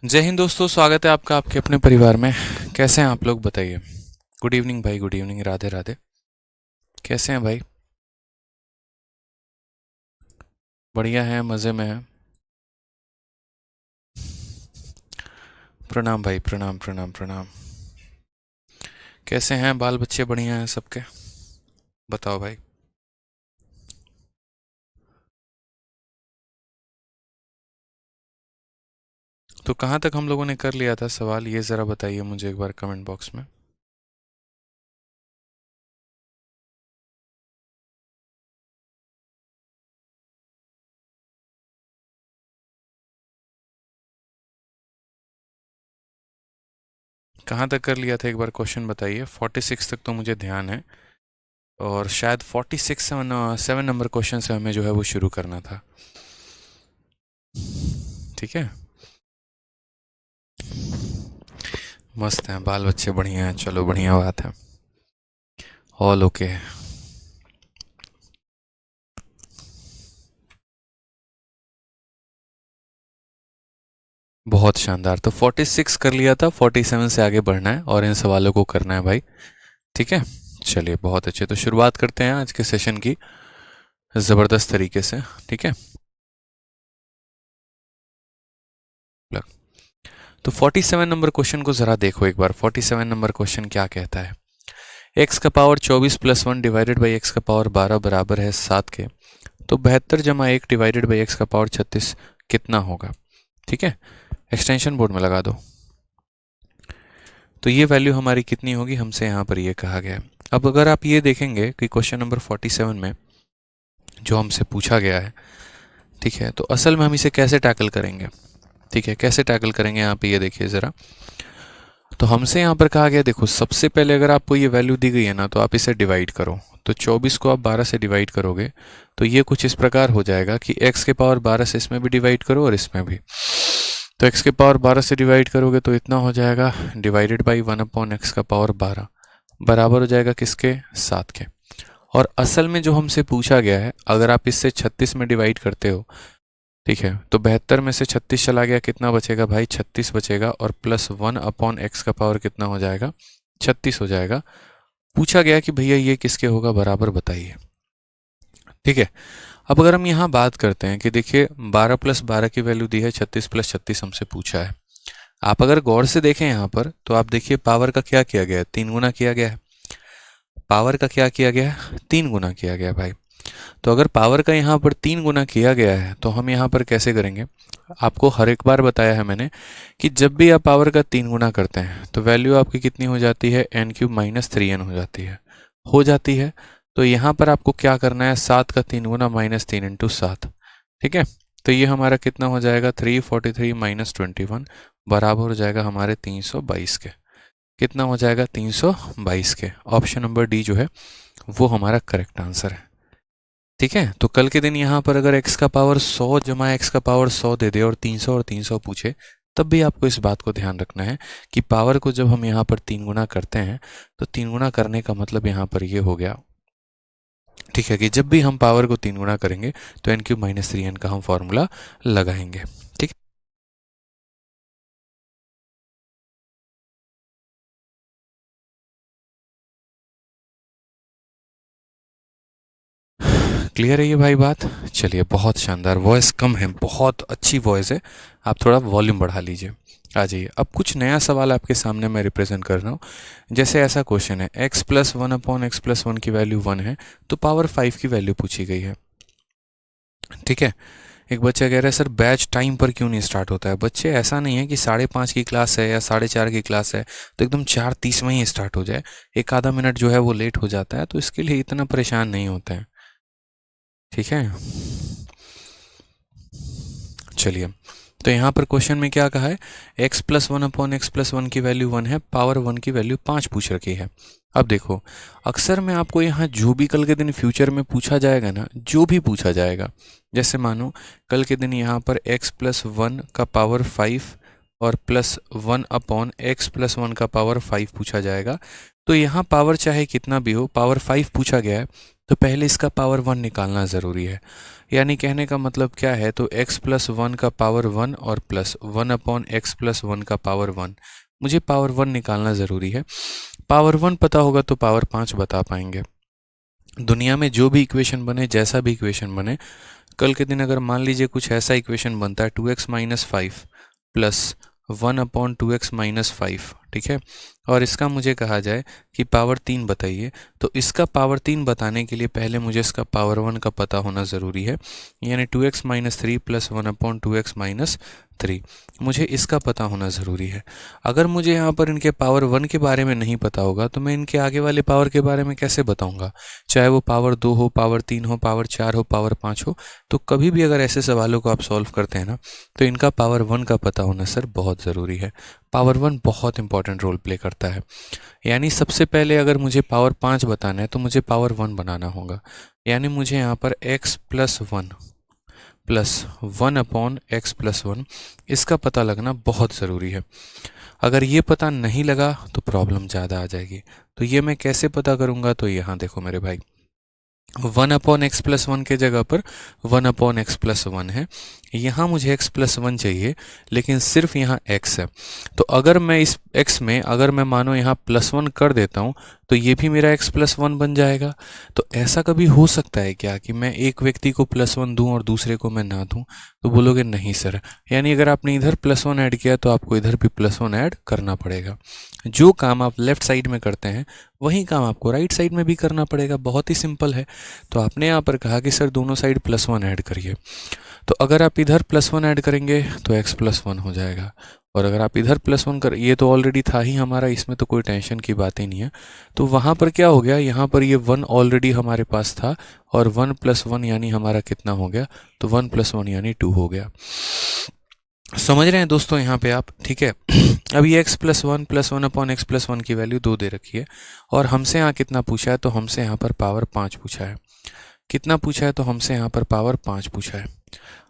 जय हिंद दोस्तों, स्वागत है आपका आपके अपने परिवार में। कैसे हैं आप लोग, बताइए। गुड इवनिंग भाई, गुड इवनिंग, राधे राधे। कैसे हैं भाई? बढ़िया हैं, मज़े में हैं। प्रणाम भाई, प्रणाम प्रणाम प्रणाम। कैसे हैं बाल बच्चे, बढ़िया हैं सबके? बताओ भाई। तो कहाँ तक हम लोगों ने कर लिया था सवाल, ये ज़रा बताइए मुझे एक बार कमेंट बॉक्स में। कहाँ तक कर लिया था एक बार क्वेश्चन बताइए। 46 तक तो मुझे ध्यान है, और शायद 46 7 नंबर क्वेश्चन से हमें जो है वो शुरू करना था। ठीक है, मस्त हैं बाल बच्चे, बढ़िया हैं, चलो बढ़िया बात है। All okay. बहुत शानदार। तो 46 कर लिया था, 47 से आगे बढ़ना है और इन सवालों को करना है भाई। ठीक है, चलिए बहुत अच्छे। तो शुरुआत करते हैं आज के सेशन की ज़बरदस्त तरीके से। ठीक है, तो 47 नंबर क्वेश्चन को ज़रा देखो एक बार। 47 नंबर क्वेश्चन क्या कहता है? एक्स का power 24 plus 1 divided by x का पावर 12 बराबर है 7 के। तो 72 जमा 1 डिवाइडेड बाई एक्स का पावर 36 कितना होगा? ठीक है, एक्सटेंशन बोर्ड में लगा दो। तो ये वैल्यू हमारी कितनी होगी, हमसे यहाँ पर ये कहा गया है। अब अगर आप ये देखेंगे कि क्वेश्चन नंबर 47 में जो हमसे पूछा गया है, ठीक है, तो असल में हम इसे कैसे टैकल करेंगे? ठीक है, कैसे टैकल करेंगे यहाँ पे ये देखिए ज़रा। तो हमसे यहाँ पर कहा गया, देखो सबसे पहले अगर आपको ये वैल्यू दी गई है ना, तो आप इसे डिवाइड करो। तो 24 को आप 12 से डिवाइड करोगे तो ये कुछ इस प्रकार हो जाएगा कि x के पावर 12 से इसमें भी डिवाइड करो और इसमें भी। तो x के पावर 12 से डिवाइड करोगे तो इतना हो जाएगा, डिवाइडेड बाई 1/x का पावर 12 बराबर हो जाएगा किसके? 7 के। और असल में जो हमसे पूछा गया है, अगर आप इससे 36 में डिवाइड करते हो, ठीक है, तो 72 में से 36 चला गया, कितना बचेगा भाई? 36 बचेगा, और प्लस 1/x का पावर कितना हो जाएगा? 36 हो जाएगा। पूछा गया कि भैया ये किसके होगा बराबर, बताइए। ठीक है, अब अगर हम यहाँ बात करते हैं कि देखिए 12 प्लस 12 की वैल्यू दी है 36 प्लस 36 हमसे पूछा है। आप अगर गौर से देखें यहाँ पर, तो आप देखिए पावर का क्या किया गया है? 3 गुना किया गया है। पावर का क्या किया गया है? 3 गुना किया गया है भाई। तो अगर पावर का यहाँ पर 3 गुना किया गया है तो हम यहाँ पर कैसे करेंगे? आपको हर एक बार बताया है मैंने कि जब भी आप पावर का 3 गुना करते हैं तो वैल्यू आपकी कितनी हो जाती है? n³ माइनस 3n हो जाती है। तो यहाँ पर आपको क्या करना है? 7 का 3 गुना माइनस 3 इंटू 7। ठीक है, तो ये हमारा कितना हो जाएगा? 343 माइनस 21 बराबर हो जाएगा हमारे 322 के। कितना हो जाएगा? 322 के। ऑप्शन नंबर डी जो है वो हमारा करेक्ट आंसर है। ठीक है, तो कल के दिन यहाँ पर अगर x का पावर 100 जमा x का पावर 100 दे दे और 300 पूछे, तब भी आपको इस बात को ध्यान रखना है कि पावर को जब हम यहाँ पर 3 गुना करते हैं तो 3 गुना करने का मतलब यहाँ पर ये हो गया, ठीक है, कि जब भी हम पावर को 3 गुना करेंगे तो n³ माइनस 3n का हम फॉर्मूला लगाएंगे। ठीक, क्लियर है ये भाई बात? चलिए बहुत शानदार। वॉइस कम है, बहुत अच्छी वॉइस है, आप थोड़ा वॉल्यूम बढ़ा लीजिए। आ जाइए, अब कुछ नया सवाल आपके सामने मैं रिप्रेजेंट कर रहा हूँ। जैसे ऐसा क्वेश्चन है, x प्लस 1/x+1 की वैल्यू 1 है, तो पावर 5 की वैल्यू पूछी गई है। ठीक है, एक बच्चा कह रहा है सर बैच टाइम पर क्यों नहीं स्टार्ट होता है? बच्चे ऐसा नहीं है कि 5:30 की क्लास है या 4:30 की क्लास है तो एकदम 4:30 में ही स्टार्ट हो जाए। एक आधा मिनट जो है वो लेट हो जाता है, तो इसके लिए इतना परेशान नहीं होते हैं। ठीक है, चलिए, तो यहाँ पर क्वेश्चन में क्या कहा है? x प्लस 1/x+1 की वैल्यू 1 है, पावर 1 की वैल्यू 5 पूछ रखी है। अब देखो, अक्सर में आपको यहाँ जो भी कल के दिन फ्यूचर में पूछा जाएगा ना, जो भी पूछा जाएगा, जैसे मानो कल के दिन यहाँ पर x प्लस 1 का पावर 5 और प्लस 1/x+1 का पावर 5 पूछा जाएगा, तो यहाँ पावर चाहे कितना भी हो, पावर 5 पूछा गया है, तो पहले इसका पावर 1 निकालना ज़रूरी है। यानी कहने का मतलब क्या है, तो x प्लस 1 का पावर 1 और प्लस 1 अपॉन एक्स प्लस 1 का पावर 1, मुझे पावर 1 निकालना ज़रूरी है। पावर 1 पता होगा तो पावर 5 बता पाएंगे। दुनिया में जो भी इक्वेशन बने, जैसा भी इक्वेशन बने, कल के दिन अगर मान लीजिए कुछ ऐसा इक्वेशन बनता है 2x minus 5 plus 1 upon 2x minus 5, ठीक है, और इसका मुझे कहा जाए कि पावर 3 बताइए, तो इसका पावर 3 बताने के लिए पहले मुझे इसका पावर 1 का पता होना ज़रूरी है। यानी 2x minus 3 plus 1 upon 2x minus 3, मुझे इसका पता होना ज़रूरी है। अगर मुझे यहाँ पर इनके पावर 1 के बारे में नहीं पता होगा तो मैं इनके आगे वाले पावर के बारे में कैसे बताऊँगा, चाहे वो पावर 2 हो, पावर 3 हो, पावर 4 हो, पावर 5 हो। तो कभी भी अगर ऐसे सवालों को आप सॉल्व करते हैं ना, तो इनका पावर 1 का पता होना सर बहुत ज़रूरी है। पावर 1 बहुत इंपॉर्टेंट रोल प्ले करता है। यानी सबसे पहले अगर मुझे पावर 5 बताना है तो मुझे पावर 1 बनाना होगा। यानी मुझे यहाँ पर x plus 1 plus 1 upon x plus 1, इसका पता लगना बहुत ज़रूरी है। अगर ये पता नहीं लगा तो प्रॉब्लम ज़्यादा आ जाएगी। तो ये मैं कैसे पता करूँगा, तो यहाँ देखो मेरे भाई, 1 अपॉन एक्स प्लस 1 के जगह पर 1 अपॉन एक्स प्लस 1 है। यहाँ मुझे x प्लस 1 चाहिए, लेकिन सिर्फ यहाँ x है। तो अगर मैं इस x में अगर मैं मानो यहाँ प्लस 1 कर देता हूँ तो ये भी मेरा x प्लस 1 बन जाएगा। तो ऐसा कभी हो सकता है क्या कि मैं एक व्यक्ति को प्लस 1 दूँ और दूसरे को मैं ना दूँ? तो बोलोगे नहीं सर, यानी अगर आपने इधर प्लस 1 ऐड किया तो आपको इधर भी प्लस 1 ऐड करना पड़ेगा। जो काम आप लेफ्ट साइड में करते हैं वही काम आपको राइट साइड में भी करना पड़ेगा। बहुत ही सिंपल है। तो आपने यहाँ पर कहा कि सर दोनों साइड प्लस 1 ऐड करिए, तो अगर आप इधर प्लस 1 ऐड करेंगे तो x प्लस 1 हो जाएगा, और अगर आप इधर प्लस 1 कर, ये तो ऑलरेडी था ही हमारा, इसमें तो कोई टेंशन की बात ही नहीं है। तो वहाँ पर क्या हो गया, यहाँ पर ये 1 ऑलरेडी हमारे पास था, और 1 प्लस 1 यानी हमारा कितना हो गया, तो 1 प्लस 1 यानी 2 हो गया। समझ रहे हैं दोस्तों यहाँ पे आप? ठीक है। अब ये x plus 1 upon x plus 1 की वैल्यू 2 दे रखी है, और हमसे यहाँ कितना पूछा है, तो हमसे यहाँ पर पावर 5 पूछा है। कितना पूछा है, तो हमसे यहाँ पर पावर 5 पूछा है।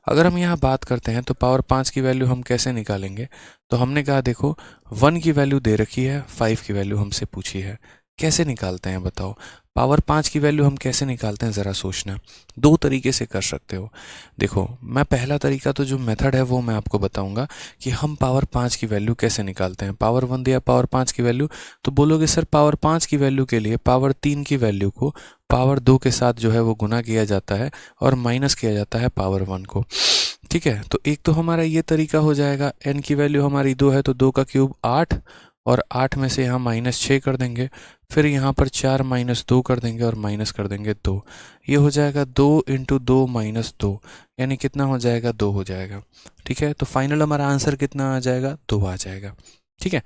अगर हम यहाँ बात करते हैं तो पावर 5 की वैल्यू हम कैसे निकालेंगे, तो हमने कहा देखो 1 की वैल्यू दे रखी है, 5 की वैल्यू हमसे पूछी है, कैसे निकालते हैं बताओ? पावर 5 की वैल्यू हम कैसे निकालते हैं, ज़रा सोचना। दो तरीके से कर सकते हो। देखो, मैं पहला तरीका तो जो मेथड है वो मैं आपको बताऊंगा कि हम पावर 5 की वैल्यू कैसे निकालते हैं। पावर 1 दिया पावर 5 की वैल्यू, तो बोलोगे सर पावर 5 की वैल्यू के लिए पावर 3 की वैल्यू को पावर 2 के साथ जो है वो गुना किया जाता है और माइनस किया जाता है पावर 1 को। ठीक है, तो एक तो हमारा ये तरीका हो जाएगा। n की वैल्यू हमारी 2 है तो 2 का क्यूब 8, और 8 में से यहाँ -6 कर देंगे, फिर यहाँ पर 4 - 2 कर देंगे और माइनस कर देंगे 2। ये हो जाएगा 2 × 2 - 2, यानी कितना हो जाएगा, 2 हो जाएगा। ठीक है, तो फाइनल हमारा आंसर कितना आ जाएगा, 2 आ जाएगा। ठीक है।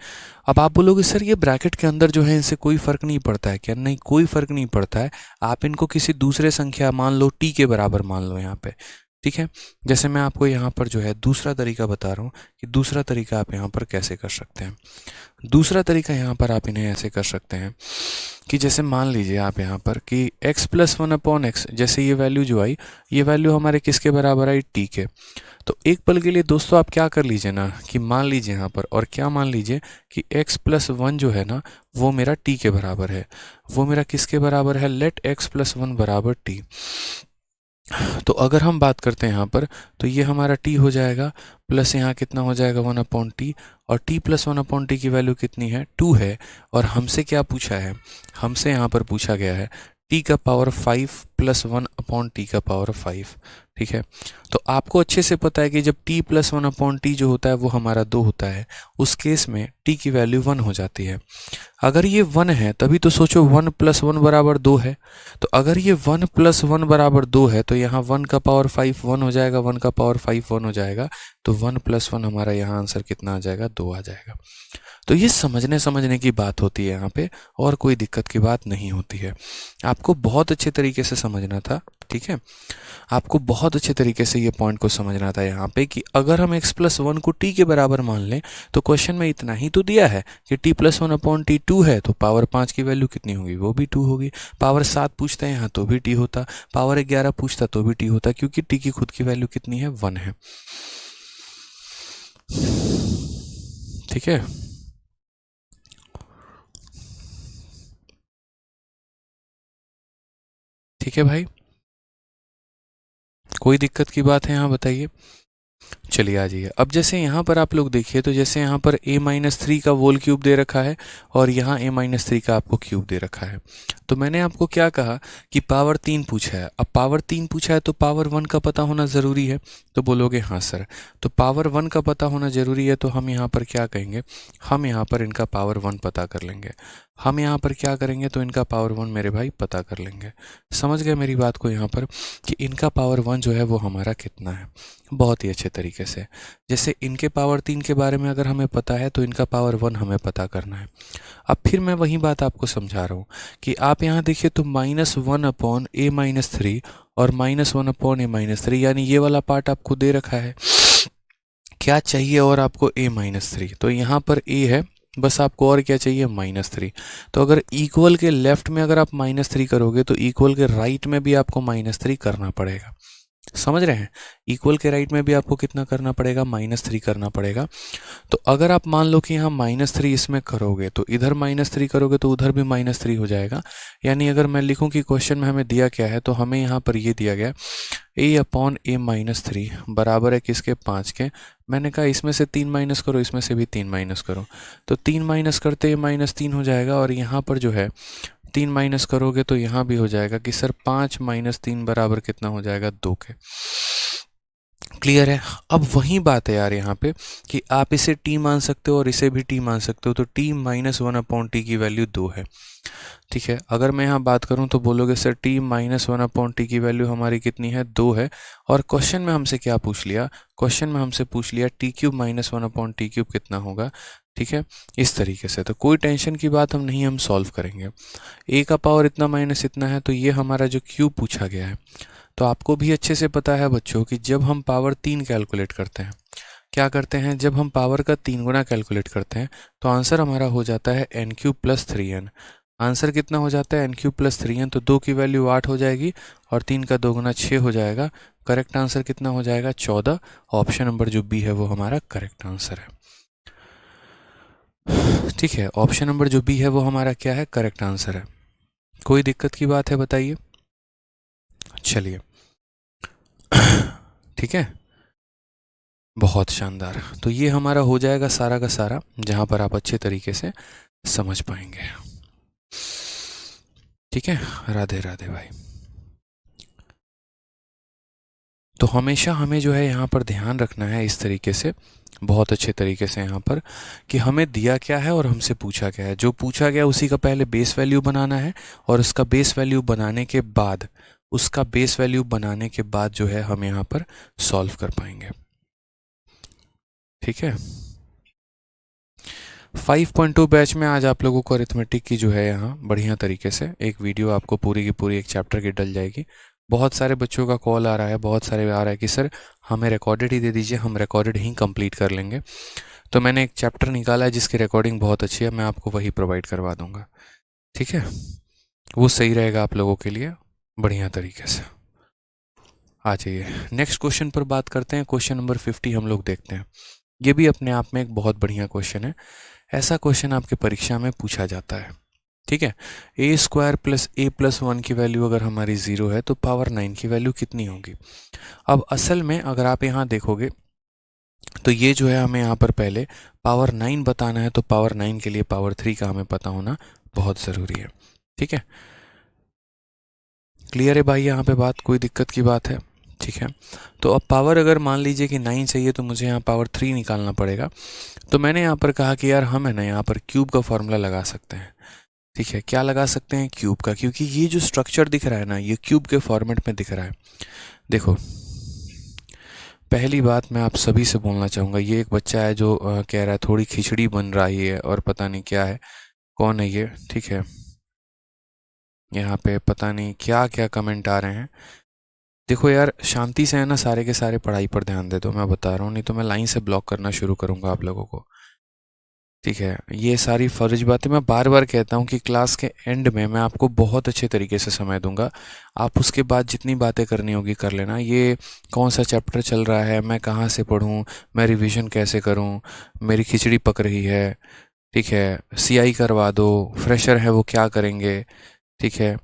अब आप बोलोगे सर ये ब्रैकेट के अंदर जो है इनसे कोई फ़र्क नहीं पड़ता है क्या? नहीं, कोई फ़र्क नहीं पड़ता है। आप इनको किसी दूसरे संख्या मान लो t के बराबर मान लो यहाँ पे। ठीक है, जैसे मैं आपको यहाँ पर जो है दूसरा तरीका बता रहा हूँ कि दूसरा तरीका आप यहाँ पर कैसे कर सकते हैं। दूसरा तरीका यहाँ पर आप इन्हें ऐसे कर सकते हैं कि जैसे मान लीजिए आप यहाँ पर कि x प्लस 1 अपॉन एक्स, जैसे ये वैल्यू जो आई, ये वैल्यू हमारे किसके बराबर आई, t के। तो एक पल के लिए दोस्तों आप क्या कर लीजिए ना कि मान लीजिए यहाँ पर, और क्या मान लीजिए कि x प्लस 1 जो है ना वो मेरा t के बराबर है। वो मेरा किसके बराबर है, लेट x प्लस 1 बराबर t। तो अगर हम बात करते हैं यहाँ पर, तो ये हमारा t हो जाएगा, प्लस यहाँ कितना हो जाएगा 1 अपॉन टी, और t प्लस 1 अपॉन टी की वैल्यू कितनी है, 2 है। और हमसे क्या पूछा है, हमसे यहाँ पर पूछा गया है t का पावर 5 प्लस 1 अपॉन टी का पावर 5। ठीक है, तो आपको अच्छे से पता है कि जब t प्लस 1 अपॉन टी जो होता है वो हमारा 2 होता है, उस केस में t की वैल्यू 1 हो जाती है। अगर ये 1 है तभी तो सोचो 1 प्लस 1 बराबर 2 है। तो अगर ये 1 प्लस 1 बराबर 2 है तो यहाँ 1 का पावर 5 1 हो जाएगा, 1 का पावर 5 1 हो जाएगा, तो 1 प्लस 1 हमारा यहाँ आंसर कितना आ जाएगा, 2 आ जाएगा। तो ये समझने की बात होती है यहाँ पे, और कोई दिक्कत की बात नहीं होती है। आपको बहुत अच्छे तरीके से समझना था। ठीक है, आपको बहुत अच्छे तरीके से ये पॉइंट को समझना था यहाँ पे कि अगर हम x प्लस 1 को t के बराबर मान लें तो क्वेश्चन में इतना ही तो दिया है कि t प्लस 1 अपॉन टी 2 है, तो पावर 5 की वैल्यू कितनी होगी, वो भी 2 होगी। पावर 7 पूछते हैं यहाँ तो भी t होता, पावर 11 पूछता तो भी t होता, क्योंकि t की खुद की वैल्यू कितनी है, 1 है। ठीक है। ठीक है भाई, कोई दिक्कत की बात है यहाँ बताइए। चलिए आ जाइए। अब जैसे यहाँ पर आप लोग देखिए, तो जैसे यहाँ पर a-3 का होल क्यूब दे रखा है और यहाँ a-3 का आपको क्यूब दे रखा है। तो मैंने आपको क्या कहा कि पावर 3 पूछा है। अब पावर 3 पूछा है तो पावर 1 का पता होना ज़रूरी है। तो बोलोगे हाँ सर, तो पावर 1 का पता होना ज़रूरी है, तो हम यहाँ पर क्या कहेंगे, हम यहाँ पर इनका पावर 1 पता कर लेंगे। हम यहाँ पर क्या करेंगे, तो इनका पावर 1 मेरे भाई पता कर लेंगे। समझ गए मेरी बात को यहाँ पर, कि इनका पावर 1 जो है वो हमारा कितना है। बहुत ही अच्छे तरीके से, जैसे इनके पावर 3 के बारे में अगर हमें पता है तो इनका पावर 1 हमें पता करना है। अब फिर मैं वही बात आपको समझा रहा हूँ कि आप यहाँ देखिए तो -1/a-3 और -1/a-3, यानी ये वाला पार्ट आपको दे रखा है। क्या चाहिए और आपको a-3, तो यहाँ पर a है, बस आपको और क्या चाहिए, -3। तो अगर इक्वल के लेफ्ट में अगर आप -3 करोगे तो इक्वल के राइट में भी आपको -3 करना पड़ेगा। समझ रहे हैं, इक्वल के राइट में भी आपको कितना करना पड़ेगा, -3 करना पड़ेगा। तो अगर आप मान लो कि यहाँ -3 इसमें करोगे तो इधर -3 करोगे तो उधर भी -3 हो जाएगा। यानी अगर मैं लिखूं कि क्वेश्चन में हमें दिया क्या है, तो हमें यहाँ पर ये दिया गया a/a-3 बराबर है किसके, 5 के। मैंने कहा इसमें से 3 माइनस करो, इसमें से भी 3 माइनस करो, तो 3 माइनस करते -3 हो जाएगा। और यहाँ पर जो है 3 माइनस करोगे तो यहाँ भी हो जाएगा कि सर 5 - 3 बराबर कितना हो जाएगा, 2 के। क्लियर है। अब वही बात है यार यहाँ पे कि आप इसे t मान सकते हो और इसे भी t मान सकते हो, तो t - 1/t की वैल्यू 2 है। ठीक है, अगर मैं यहाँ बात करूँ तो बोलोगे सर t - 1/t की वैल्यू हमारी कितनी है, 2 है। और क्वेश्चन में हमसे क्या पूछ लिया, क्वेश्चन में हमसे पूछ लिया t³ - 1/t³ कितना होगा। ठीक है, इस तरीके से, तो कोई टेंशन की बात हम नहीं, हम सॉल्व करेंगे। a का पावर इतना माइनस इतना है, तो ये हमारा जो क्यूब पूछा गया है। तो आपको भी अच्छे से पता है बच्चों कि जब हम पावर 3 कैलकुलेट करते हैं, क्या करते हैं, जब हम पावर का 3 गुना कैलकुलेट करते हैं तो आंसर हमारा हो जाता है n³ + 3n। आंसर कितना हो जाता है, n³ + 3n। तो 2 की वैल्यू 8 हो जाएगी और 3 का 2 गुना 6 हो जाएगा। करेक्ट आंसर कितना हो जाएगा, 14। ऑप्शन नंबर जो बी है वो हमारा करेक्ट आंसर है। ठीक है, ऑप्शन नंबर जो बी है वो हमारा क्या है, करेक्ट आंसर है। कोई दिक्कत की बात है बताइए। चलिए ठीक है, बहुत शानदार। तो ये हमारा हो जाएगा सारा का सारा, जहां पर आप अच्छे तरीके से समझ पाएंगे। ठीक है, राधे राधे भाई। तो हमेशा हमें जो है यहाँ पर ध्यान रखना है इस तरीके से, बहुत अच्छे तरीके से यहाँ पर, कि हमें दिया क्या है और हमसे पूछा क्या है। जो पूछा गया उसी का पहले बेस वैल्यू बनाना है, और उसका बेस वैल्यू बनाने के बाद, उसका बेस वैल्यू बनाने के बाद जो है हम यहाँ पर सॉल्व कर पाएंगे। ठीक है, 5.2 बैच में आज आप लोगों को अरिथमेटिक की जो है यहाँ बढ़िया तरीके से एक वीडियो आपको पूरी की पूरी एक चैप्टर की डल जाएगी। बहुत सारे बच्चों का कॉल आ रहा है, बहुत सारे आ रहा है कि सर हमें रिकॉर्डेड ही दे दीजिए, हम रिकॉर्डेड ही कंप्लीट कर लेंगे। तो मैंने एक चैप्टर निकाला है जिसकी रिकॉर्डिंग बहुत अच्छी है, मैं आपको वही प्रोवाइड करवा दूंगा। ठीक है, वो सही रहेगा आप लोगों के लिए बढ़िया तरीके से। आ जाइए नेक्स्ट क्वेश्चन पर बात करते हैं। क्वेश्चन नंबर 50 हम लोग देखते हैं। ये भी अपने आप में एक बहुत बढ़िया क्वेश्चन है। ऐसा क्वेश्चन आपके परीक्षा में पूछा जाता है। ठीक है, a² + a+1 की वैल्यू अगर हमारी 0 है तो पावर 9 की वैल्यू कितनी होगी। अब असल में अगर आप यहाँ देखोगे तो ये जो है हमें यहाँ पर पहले पावर 9 बताना है, तो पावर 9 के लिए पावर 3 का हमें पता होना बहुत ज़रूरी है। ठीक है, क्लियर है भाई यहाँ पे बात, कोई दिक्कत की बात है। ठीक है, तो अब पावर अगर मान लीजिए कि 9 चाहिए तो मुझे यहाँ पावर 3 निकालना पड़ेगा। तो मैंने यहाँ पर कहा कि यार हम है ना यहाँ पर क्यूब का फॉर्मूला लगा सकते हैं। ठीक है, क्या लगा सकते हैं, क्यूब का, क्योंकि ये जो स्ट्रक्चर दिख रहा है ना ये क्यूब के फॉर्मेट में दिख रहा है। देखो पहली बात मैं आप सभी से बोलना चाहूँगा, ये एक बच्चा है जो कह रहा है थोड़ी खिचड़ी बन रही है और पता नहीं क्या है, कौन है ये। ठीक है, यहाँ पे पता नहीं क्या क्या कमेंट आ रहे हैं। देखो यार शांति से है ना, सारे के सारे पढ़ाई पर ध्यान दे दो, मैं बता रहा हूँ, नहीं तो मैं लाइन से ब्लॉक करना शुरू करूँगा आप लोगों को। ठीक है, ये सारी फर्ज बातें मैं बार बार कहता हूँ कि क्लास के एंड में मैं आपको बहुत अच्छे तरीके से समय दूंगा। आप उसके बाद जितनी बातें करनी होगी कर लेना। ये कौन सा चैप्टर चल रहा है, मैं कहाँ से पढूं, मैं रिवीजन कैसे करूं, मेरी खिचड़ी पक रही है। ठीक है, CI करवा दो, फ्रेशर है वो क्या करेंगे। ठीक है,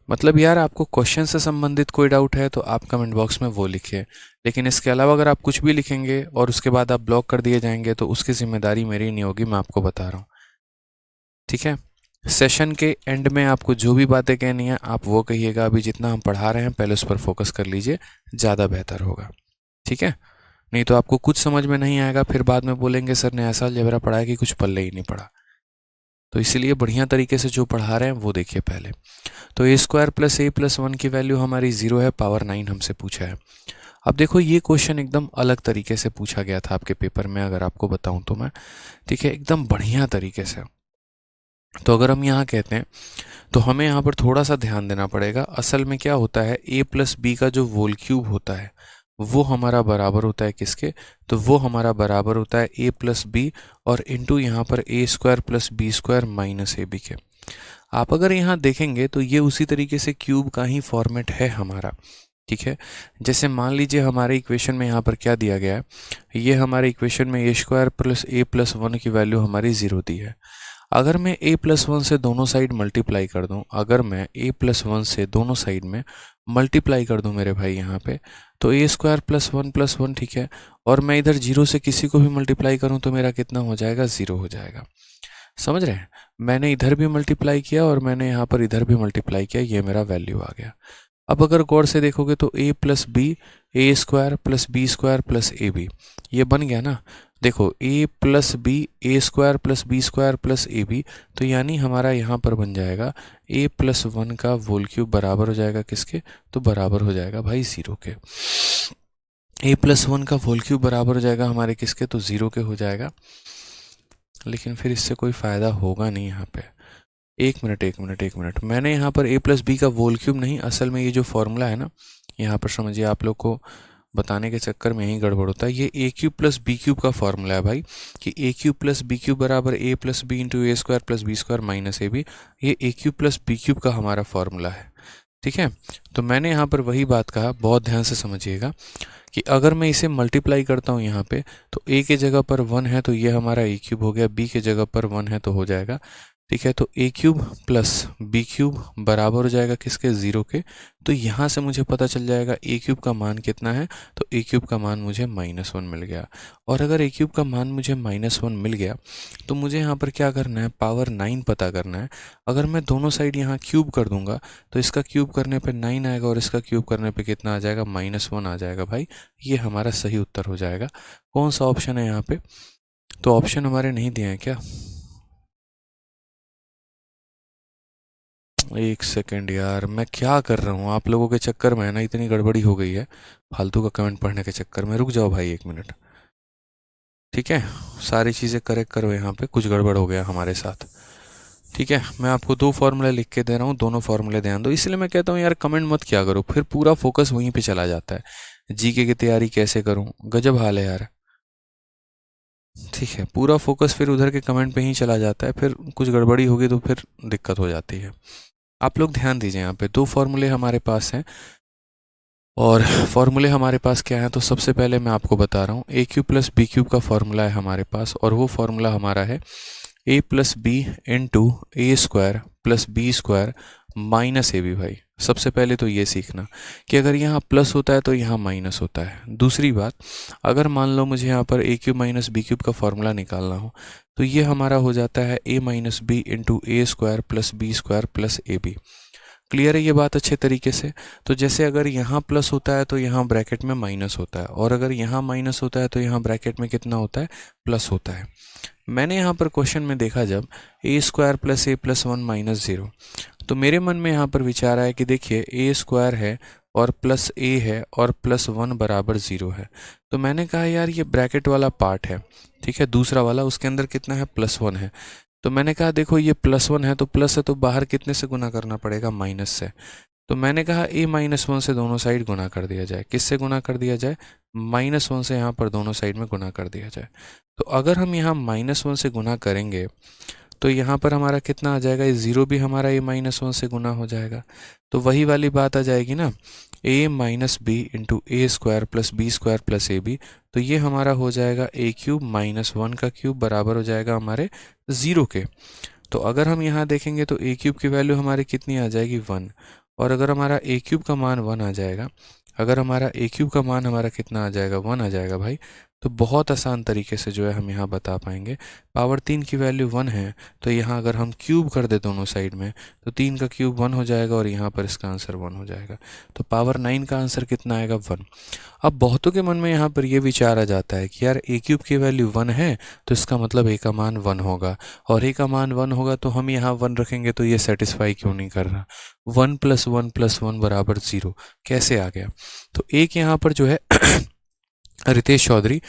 मतलब यार आपको क्वेश्चन से संबंधित कोई डाउट है तो आप कमेंट बॉक्स में वो लिखिए, लेकिन इसके अलावा अगर आप कुछ भी लिखेंगे और उसके बाद आप ब्लॉक कर दिए जाएंगे तो उसकी जिम्मेदारी मेरी नहीं होगी, मैं आपको बता रहा हूँ। ठीक है, सेशन के एंड में आपको जो भी बातें कहनी है आप वो कहिएगा। अभी जितना हम पढ़ा रहे हैं पहले उस पर फोकस कर लीजिए, ज़्यादा बेहतर होगा। ठीक है, नहीं तो आपको कुछ समझ में नहीं आएगा, फिर बाद में बोलेंगे सर ने ऐसा अलजेब्रा पढ़ाया कि कुछ पल्ले ही नहीं पड़ा। तो इसीलिए बढ़िया तरीके से जो पढ़ा रहे हैं वो देखिए पहले। तो ए स्क्वायर प्लस ए प्लस 1 की वैल्यू हमारी 0 है, पावर 9 हमसे पूछा है। अब देखो ये क्वेश्चन एकदम अलग तरीके से पूछा गया था आपके पेपर में, अगर आपको बताऊं तो मैं, ठीक है, एकदम बढ़िया तरीके से। तो अगर हम यहाँ कहते हैं तो हमें यहाँ पर थोड़ा सा ध्यान देना पड़ेगा। असल में क्या होता है, ए प्लस बी का जो होल क्यूब होता है वो हमारा बराबर होता है किसके, तो वो हमारा बराबर होता है ए प्लस बी और इंटू यहाँ पर A square plus B square minus A B के। आप अगर यहाँ देखेंगे तो ये उसी तरीके से क्यूब का ही फॉर्मेट है हमारा। ठीक है, जैसे मान लीजिए हमारे इक्वेशन में यहाँ पर क्या दिया गया है, ये हमारे इक्वेशन में ए स्क्वायर प्लस ए प्लस 1 की वैल्यू हमारी 0 दी है। अगर मैं a प्लस 1 से दोनों साइड मल्टीप्लाई कर दूं, अगर मैं a प्लस 1 से दोनों साइड में मल्टीप्लाई कर दूं मेरे भाई यहाँ पे, तो ए स्क्वायर प्लस 1, ठीक है, और मैं इधर 0 से किसी को भी मल्टीप्लाई करूं तो मेरा कितना हो जाएगा, 0 हो जाएगा। समझ रहे हैं, मैंने इधर भी मल्टीप्लाई किया और मैंने यहाँ पर इधर भी मल्टीप्लाई किया, ये मेरा वैल्यू आ गया। अब अगर गौर से देखोगे तो a plus b a square plus B square plus a B, ये बन गया ना। देखो a plus b a square plus B square plus a b, तो यानी हमारा यहाँ पर बन जाएगा a प्लस 1 का होल क्यूब बराबर हो जाएगा किसके, तो बराबर हो जाएगा भाई 0 के। a प्लस 1 का होल क्यूब बराबर हो जाएगा हमारे किसके, तो 0 के हो जाएगा। लेकिन फिर इससे कोई फ़ायदा होगा नहीं यहाँ पे। एक मिनट, मैंने यहाँ पर a प्लस बी का होल क्यूब नहीं, असल में ये जो फॉर्मूला है ना, यहाँ पर समझिए, आप लोग को बताने के चक्कर में यही गड़बड़ होता है। ये A cube plus B cube का फॉर्मूला है भाई, कि A cube plus B cube बराबर A plus B into A square plus B square minus A B, ये A cube plus B cube का हमारा फॉर्मूला है। ठीक है, तो मैंने यहाँ पर वही बात कहा, बहुत ध्यान से समझिएगा, कि अगर मैं इसे मल्टीप्लाई करता हूँ यहाँ पे, तो a के जगह पर 1 है तो ये हमारा ए क्यूब हो गया, b के जगह पर 1 है तो हो जाएगा। ठीक है, तो ए क्यूब प्लस बी क्यूब बराबर हो जाएगा किसके, 0 के। तो यहाँ से मुझे पता चल जाएगा ए क्यूब का मान कितना है, तो ए क्यूब का मान मुझे -1 मिल गया। और अगर ए क्यूब का मान मुझे -1 मिल गया तो मुझे यहाँ पर क्या करना है, पावर 9 पता करना है। अगर मैं दोनों साइड यहाँ क्यूब कर दूंगा तो इसका क्यूब करने पे 9 आएगा और इसका क्यूब करने पे कितना आ जाएगा, -1 आ जाएगा भाई। ये हमारा सही उत्तर हो जाएगा। कौन सा ऑप्शन है यहाँ पे, तो ऑप्शन हमारे नहीं दिए हैं क्या, एक सेकेंड यार, मैं क्या कर रहा हूँ आप लोगों के चक्कर में, है ना, इतनी गड़बड़ी हो गई है फालतू का कमेंट पढ़ने के चक्कर में। रुक जाओ भाई 1 मिनट, ठीक है, सारी चीज़ें करेक्ट करो, यहाँ पे कुछ गड़बड़ हो गया हमारे साथ। ठीक है, मैं आपको 2 फॉर्मूले लिख के दे रहा हूँ, दोनों फॉर्मूले ध्यान दो। इसलिए मैं कहता हूँ यार कमेंट मत किया करो, फिर पूरा फोकस वहीं पे चला जाता है। जीके की तैयारी कैसे करूँ, गजब हाल है यार। ठीक है, पूरा फोकस फिर उधर के कमेंट पे ही चला जाता है, फिर कुछ गड़बड़ी होगी तो फिर दिक्कत हो जाती है। आप लोग ध्यान दीजिए, यहाँ पे 2 फॉर्मूले हमारे पास हैं, और फॉर्मूले हमारे पास क्या है, तो सबसे पहले मैं आपको बता रहा हूँ, a cube plus B cube का फॉर्मूला है हमारे पास, और वो फॉर्मूला हमारा है a plus B into A square plus B square minus A b. भाई सबसे पहले तो ये सीखना कि अगर यहाँ प्लस होता है तो यहाँ माइनस होता है। दूसरी बात, अगर मान लो मुझे यहाँ पर a cube minus b cube का फॉर्मूला निकालना हो तो ये हमारा हो जाता है a minus b into A square plus B square plus a b. Clear है ये बात अच्छे तरीके से। तो जैसे अगर यहाँ प्लस होता है तो यहाँ ब्रैकेट में माइनस होता है, और अगर यहाँ माइनस होता है तो यहाँ ब्रैकेट में कितना होता है, प्लस होता है। मैंने यहाँ पर क्वेश्चन में देखा जब ए स्क्वायर प्लस ए प्लस 1 माइनस 0, तो मेरे मन में यहाँ पर विचार आया कि देखिए ए स्क्वायर है और प्लस ए है और प्लस 1 बराबर 0 है। तो मैंने कहा यार ये ब्रैकेट वाला पार्ट है, ठीक है, दूसरा वाला, उसके अंदर कितना है, +1 है। तो मैंने कहा देखो ये +1 है तो प्लस है तो बाहर कितने से गुना करना पड़ेगा, माइनस से। तो मैंने कहा a -1 से दोनों साइड गुना कर दिया जाए। किससे गुना कर दिया जाए, -1 से यहाँ पर दोनों साइड में गुना कर दिया जाए। तो अगर हम यहाँ -1 से गुना करेंगे तो यहाँ पर हमारा कितना आ जाएगा, ये 0 भी हमारा a -1 से गुना हो जाएगा। तो वही वाली बात आ जाएगी ना, a minus b into A square plus B square plus a b. तो ये हमारा हो जाएगा a क्यूब -1 का क्यूब बराबर हो जाएगा हमारे 0 के। तो अगर हम यहाँ देखेंगे तो a क्यूब की वैल्यू हमारी कितनी आ जाएगी, 1, और अगर हमारा ए क्यूब का मान 1 आ जाएगा, अगर हमारा ए क्यूब का मान हमारा कितना आ जाएगा, 1 आ जाएगा भाई, तो बहुत आसान तरीके से जो है हम यहाँ बता पाएंगे। पावर 3 की वैल्यू 1 है, तो यहाँ अगर हम क्यूब कर दे दोनों साइड में, तो 3 का क्यूब 1 हो जाएगा और यहाँ पर इसका आंसर 1 हो जाएगा। तो पावर 9 का आंसर कितना आएगा, 1। अब बहुतों के मन में यहाँ पर ये विचार आ जाता है कि यार ए क्यूब की वैल्यू 1 है, तो इसका मतलब ए का मान 1 होगा, और ए का मान 1 होगा तो हम यहाँ 1 रखेंगे, तो ये सेटिस्फाई क्यों नहीं कर रहा। 1 + 1 + 1 बराबर 0 कैसे आ गया। तो एक यहाँ पर जो है रितेश चौधरी,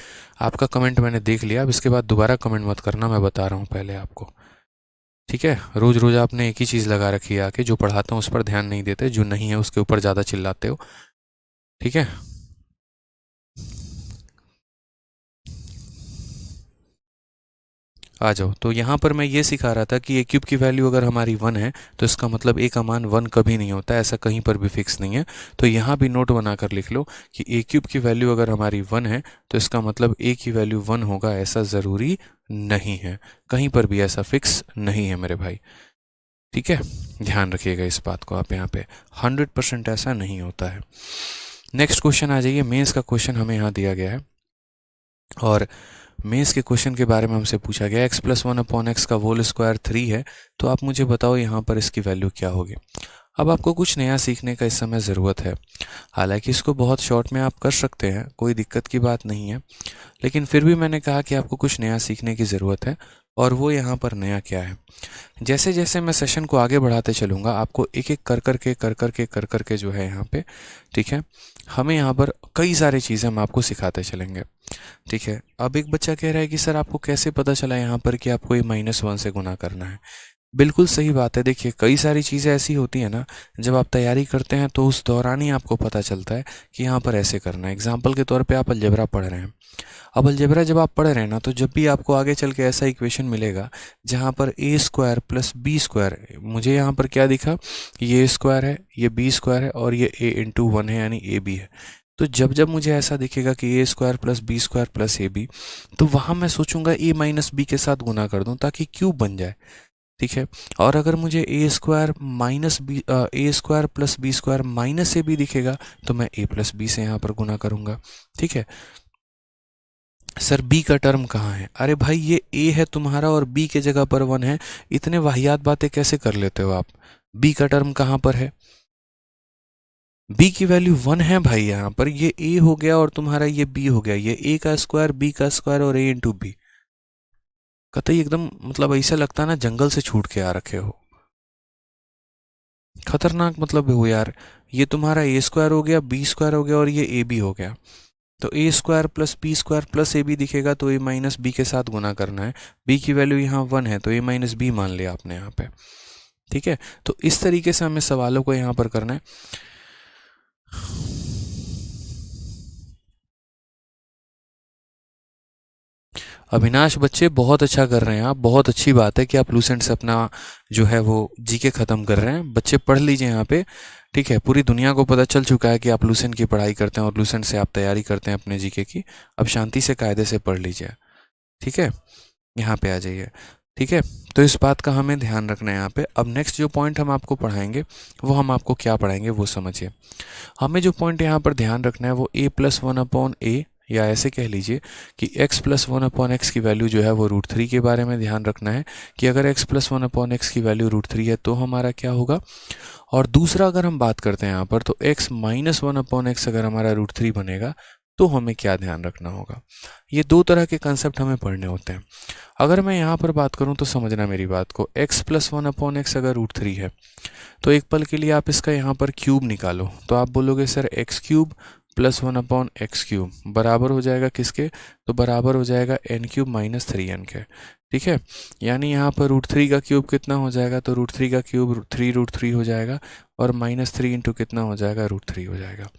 आपका कमेंट मैंने देख लिया, अब इसके बाद दोबारा कमेंट मत करना, मैं बता रहा हूँ पहले आपको, ठीक है। रोज रोज आपने एक ही चीज़ लगा रखी है आके, जो पढ़ाता हूँ उस पर ध्यान नहीं देते, जो नहीं है उसके ऊपर ज़्यादा चिल्लाते हो, ठीक है। आ जाओ, तो यहाँ पर मैं ये सिखा रहा था कि ए क्यूब की वैल्यू अगर हमारी 1 है, तो इसका मतलब ए का मान 1 कभी नहीं होता, ऐसा कहीं पर भी फिक्स नहीं है। तो यहाँ भी नोट बनाकर लिख लो कि ए क्यूब की वैल्यू अगर हमारी 1 है, तो इसका मतलब ए की वैल्यू 1 होगा, ऐसा ज़रूरी नहीं है, कहीं पर भी ऐसा फिक्स नहीं है मेरे भाई, ठीक है। ध्यान रखिएगा इस बात को आप यहाँ पे, 100% ऐसा नहीं होता है। नेक्स्ट क्वेश्चन आ जाइए, मेंस का क्वेश्चन हमें यहाँ दिया गया है, और मेंस के क्वेश्चन के बारे में हमसे पूछा गया x + 1/x का होल स्क्वायर 3 है, तो आप मुझे बताओ यहाँ पर इसकी वैल्यू क्या होगी। अब आपको कुछ नया सीखने का इस समय ज़रूरत है, हालांकि इसको बहुत शॉर्ट में आप कर सकते हैं, कोई दिक्कत की बात नहीं है, लेकिन फिर भी मैंने कहा कि आपको कुछ नया सीखने की ज़रूरत है, और वो यहाँ पर नया क्या है। जैसे जैसे मैं सेशन को आगे बढ़ाते चलूँगा, आपको एक एक कर करके जो है यहाँ पे, ठीक है, हमें यहाँ पर कई सारी चीज़ें हम आपको सिखाते चलेंगे, ठीक है। अब एक बच्चा कह रहा है कि सर आपको कैसे पता चला यहाँ पर कि आपको ये -1 से गुना करना है। बिल्कुल सही बात है, देखिए कई सारी चीज़ें ऐसी होती हैं ना, जब आप तैयारी करते हैं तो उस दौरान ही आपको पता चलता है कि यहाँ पर ऐसे करना है। एग्जाम्पल के तौर पे आप अलजेब्रा पढ़ रहे हैं, अब अलजेब्रा जब आप पढ़ रहे हैं ना, तो जब भी आपको आगे चल के ऐसा इक्वेशन मिलेगा जहाँ पर a² + b², मुझे यहाँ पर क्या दिखा, ये a² है, ये b² है, और ये a × 1 है, यानी ab है। तो जब जब मुझे ऐसा दिखेगा कि a² + b² + ab, तो वहाँ मैं सोचूंगा a - b के साथ गुना कर दूं ताकि क्यूब बन जाए, ठीक है। और अगर मुझे a² - b a² + b² - ab दिखेगा, तो मैं a + b से यहाँ पर गुना करूंगा, ठीक है। सर b का टर्म कहाँ है, अरे भाई ये a है तुम्हारा और b के जगह पर 1 है, इतने वाहियात बातें कैसे कर लेते हो आप। b का टर्म कहाँ पर है, b की वैल्यू 1 है भाई, यहाँ पर ये a हो गया और तुम्हारा ये b हो गया, ये a का स्क्वायर b का स्क्वायर और a × b। कतई एकदम मतलब ऐसा लगता है ना जंगल से छूट के आ रखे हो, खतरनाक मतलब हो यार। ये तुम्हारा a² हो गया, b² हो गया और ये ab हो गया, तो a² + b² + ab दिखेगा, तो a - b के साथ गुना करना है। b की वैल्यू यहाँ 1 है, तो a - b मान लिया आपने यहाँ पे, ठीक है। तो इस तरीके से हमें सवालों को यहाँ पर करना है। अविनाश बच्चे बहुत अच्छा कर रहे हैं आप, बहुत अच्छी बात है कि आप लूसेंट से अपना जो है वो जीके ख़त्म कर रहे हैं। बच्चे पढ़ लीजिए यहाँ पे, ठीक है। पूरी दुनिया को पता चल चुका है कि आप लूसेंट की पढ़ाई करते हैं और लूसेंट से आप तैयारी करते हैं अपने जीके की। अब शांति से कायदे से पढ़ लीजिए, ठीक है। यहाँ पे आ जाइए, ठीक है। तो इस बात का हमें ध्यान रखना है यहाँ पे। अब नेक्स्ट जो पॉइंट हम आपको पढ़ाएंगे, वो हम आपको क्या पढ़ाएंगे वो समझिए। हमें जो पॉइंट यहाँ पर ध्यान रखना है वो a + 1/a, या ऐसे कह लीजिए कि x + 1/x की वैल्यू जो है वो √3 के बारे में ध्यान रखना है कि अगर x + 1/x की वैल्यू √3 है तो हमारा क्या होगा। और दूसरा अगर हम बात करते हैं यहाँ पर, तो x - 1/x अगर हमारा √3 बनेगा तो हमें क्या ध्यान रखना होगा। ये दो तरह के कंसेप्ट हमें पढ़ने होते हैं। अगर मैं यहाँ पर बात करूँ तो समझना मेरी बात को, x + 1/x अगर √3 है, तो एक पल के लिए आप इसका यहाँ पर क्यूब निकालो, तो आप बोलोगे सर x³ + 1/x³ बराबर हो जाएगा किसके, तो बराबर हो जाएगा n³ - 3n के, ठीक है। यानी यहाँ पर √3 का क्यूब कितना हो जाएगा, तो √3 का क्यूब 3√3 हो जाएगा, और -3 × कितना हो जाएगा, √3 हो जाएगा।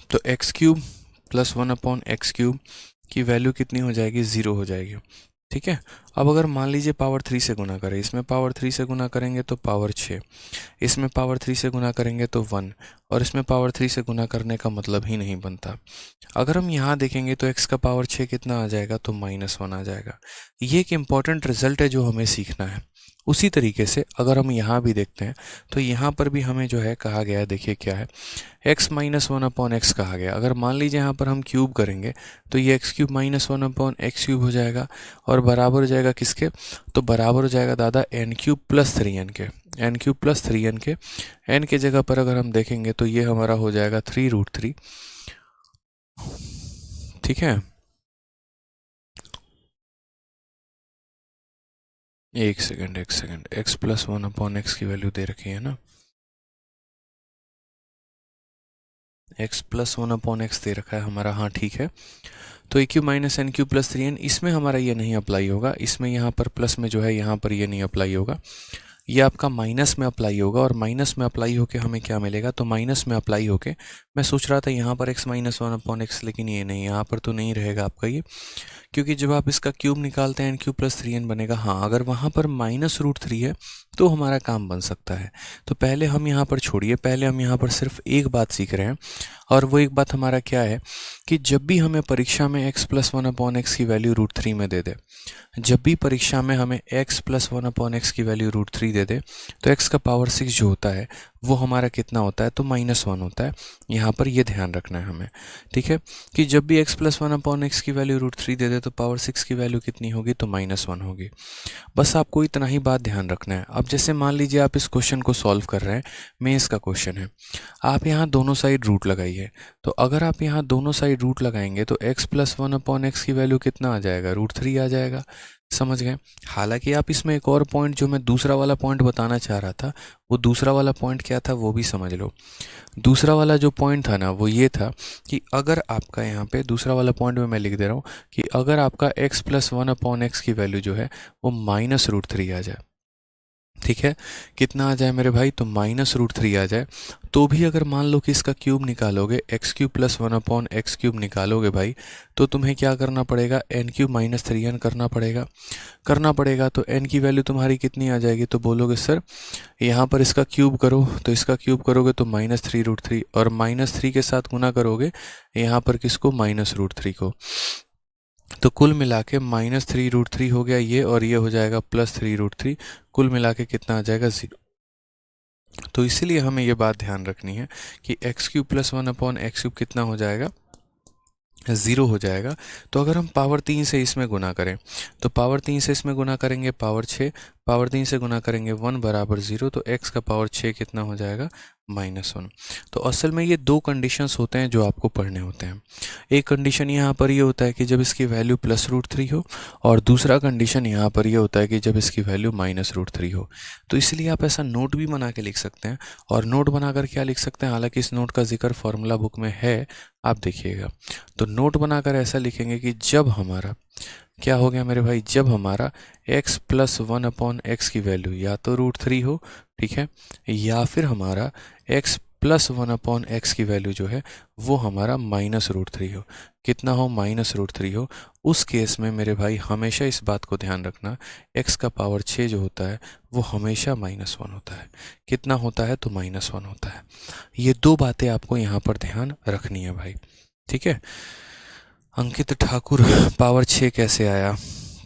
तो x³ + 1/x³ की वैल्यू कितनी हो जाएगी, 0 हो जाएगी, ठीक है। अब अगर मान लीजिए पावर 3 से गुना करें, इसमें पावर 3 से गुना करेंगे तो पावर 6, इसमें पावर 3 से गुना करेंगे तो 1, और इसमें पावर 3 से गुना करने का मतलब ही नहीं बनता। अगर हम यहाँ देखेंगे तो x का पावर 6 कितना आ जाएगा, तो -1 आ जाएगा। ये एक इम्पॉर्टेंट रिजल्ट है जो हमें सीखना है, उसी तरीके से अगर हम यहाँ भी देखते हैं तो यहाँ पर भी हमें जो है कहा गया है, देखिए क्या है, x minus one upon x कहा गया। अगर मान लीजिए यहाँ पर हम क्यूब करेंगे तो ये x cube minus one upon x cube हो जाएगा और बराबर हो जाएगा किसके, तो बराबर हो जाएगा दादा N cube plus three N के, N cube plus three N के। एन के जगह पर अगर हम देखेंगे तो ये हमारा हो जाएगा 3√3, ठीक है। एक second x plus one upon x की वैल्यू दे रखी है ना, x plus one upon x दे रखा है हमारा, हाँ ठीक है। तो A Q minus N Q plus three N, इसमें हमारा ये नहीं अप्लाई होगा, इसमें यहाँ पर प्लस में जो है यहाँ पर ये नहीं अप्लाई होगा, ये आपका माइनस में अप्लाई होगा। और माइनस में अप्लाई होके हमें क्या मिलेगा, तो माइनस में अप्लाई होके मैं सोच रहा था यहाँ पर x minus one upon x, लेकिन ये नहीं, यहाँ पर तो नहीं रहेगा आपका ये, क्योंकि जब आप इसका क्यूब निकालते हैं n cube plus three n बनेगा। हाँ, अगर वहाँ पर -√3 है तो हमारा काम बन सकता है। तो पहले हम यहाँ पर छोड़िए, पहले हम यहाँ पर सिर्फ एक बात सीख रहे हैं, और वो एक बात हमारा क्या है कि जब भी हमें परीक्षा में x plus one upon x की वैल्यू √3 में दे दे, जब भी परीक्षा में हमें x plus one upon x की वैल्यू √3 दे दे, तो x का पावर 6 जो होता है वो हमारा कितना होता है, तो -1 होता है। यहाँ पर ये ध्यान रखना है हमें, ठीक है, कि जब भी x plus one upon x की वैल्यू √3 दे दे तो पावर 6 की वैल्यू कितनी होगी, तो -1 होगी। बस आपको इतना ही बात ध्यान रखना है। अब जैसे मान लीजिए आप इस क्वेश्चन को सॉल्व कर रहे हैं, मेंस का क्वेश्चन है, आप यहाँ दोनों साइड रूट लगाइए। तो अगर आप यहाँ दोनों साइड रूट लगाएंगे तो x plus one upon x की वैल्यू कितना आ जाएगा, √3 आ जाएगा। समझ गए। हालांकि आप इसमें एक और पॉइंट, जो मैं दूसरा वाला पॉइंट बताना चाह रहा था, वो दूसरा वाला पॉइंट क्या था वो भी समझ लो। दूसरा वाला जो पॉइंट था ना वो ये था कि अगर आपका यहाँ पे दूसरा वाला पॉइंट में मैं लिख दे रहा हूँ कि अगर आपका x plus one upon x की वैल्यू जो है वो -√3 आ जाए, ठीक है, कितना आ जाए मेरे भाई, तो -√3 आ जाए, तो भी अगर मान लो कि इसका क्यूब निकालोगे, x cube plus one upon x cube निकालोगे भाई, तो तुम्हें क्या करना पड़ेगा, n cube minus three n करना पड़ेगा। तो एन की वैल्यू तुम्हारी कितनी आ जाएगी, तो बोलोगे सर यहाँ पर इसका क्यूब करो, तो इसका क्यूब करोगे तो -3√3, और -3 के साथ गुना करोगे यहाँ पर किसको, -√3 को। तो कुल मिला के -3√3 हो गया ये, और ये हो जाएगा +3√3, कुल मिला के कितना आ जाएगा, 0। तो इसीलिए हमें ये बात ध्यान रखनी है कि x cube plus one upon x cube कितना हो जाएगा, 0 हो जाएगा। तो अगर हम पावर 3 से इसमें गुना करें, तो पावर 3 से इसमें गुना करेंगे पावर 6, पावर 3 से गुना करेंगे 1 बराबर 0, तो x का पावर 6 कितना हो जाएगा, -1। तो असल में ये दो कंडीशंस होते हैं जो आपको पढ़ने होते हैं। एक कंडीशन यहाँ पर ये होता है कि जब इसकी वैल्यू +√3 हो, और दूसरा कंडीशन यहाँ पर ये होता है कि जब इसकी वैल्यू -√3 हो। तो इसलिए आप ऐसा नोट भी बना के लिख सकते हैं, और नोट बनाकर क्या लिख सकते हैं, हालांकि इस नोट का जिक्र फॉर्मूला बुक में है, आप देखिएगा। तो नोट बनाकर ऐसा लिखेंगे कि जब हमारा क्या हो गया मेरे भाई, जब हमारा x plus one upon x की वैल्यू या तो √3 हो, ठीक है, या फिर हमारा x plus one upon x की वैल्यू जो है वो हमारा -√3 हो, कितना हो, -√3 हो, उस केस में मेरे भाई हमेशा इस बात को ध्यान रखना, x का पावर 6 जो होता है वो हमेशा -1 होता है। कितना होता है, तो -1 होता है। ये दो बातें आपको यहाँ पर ध्यान रखनी है भाई, ठीक है। अंकित ठाकुर, पावर 6 कैसे आया,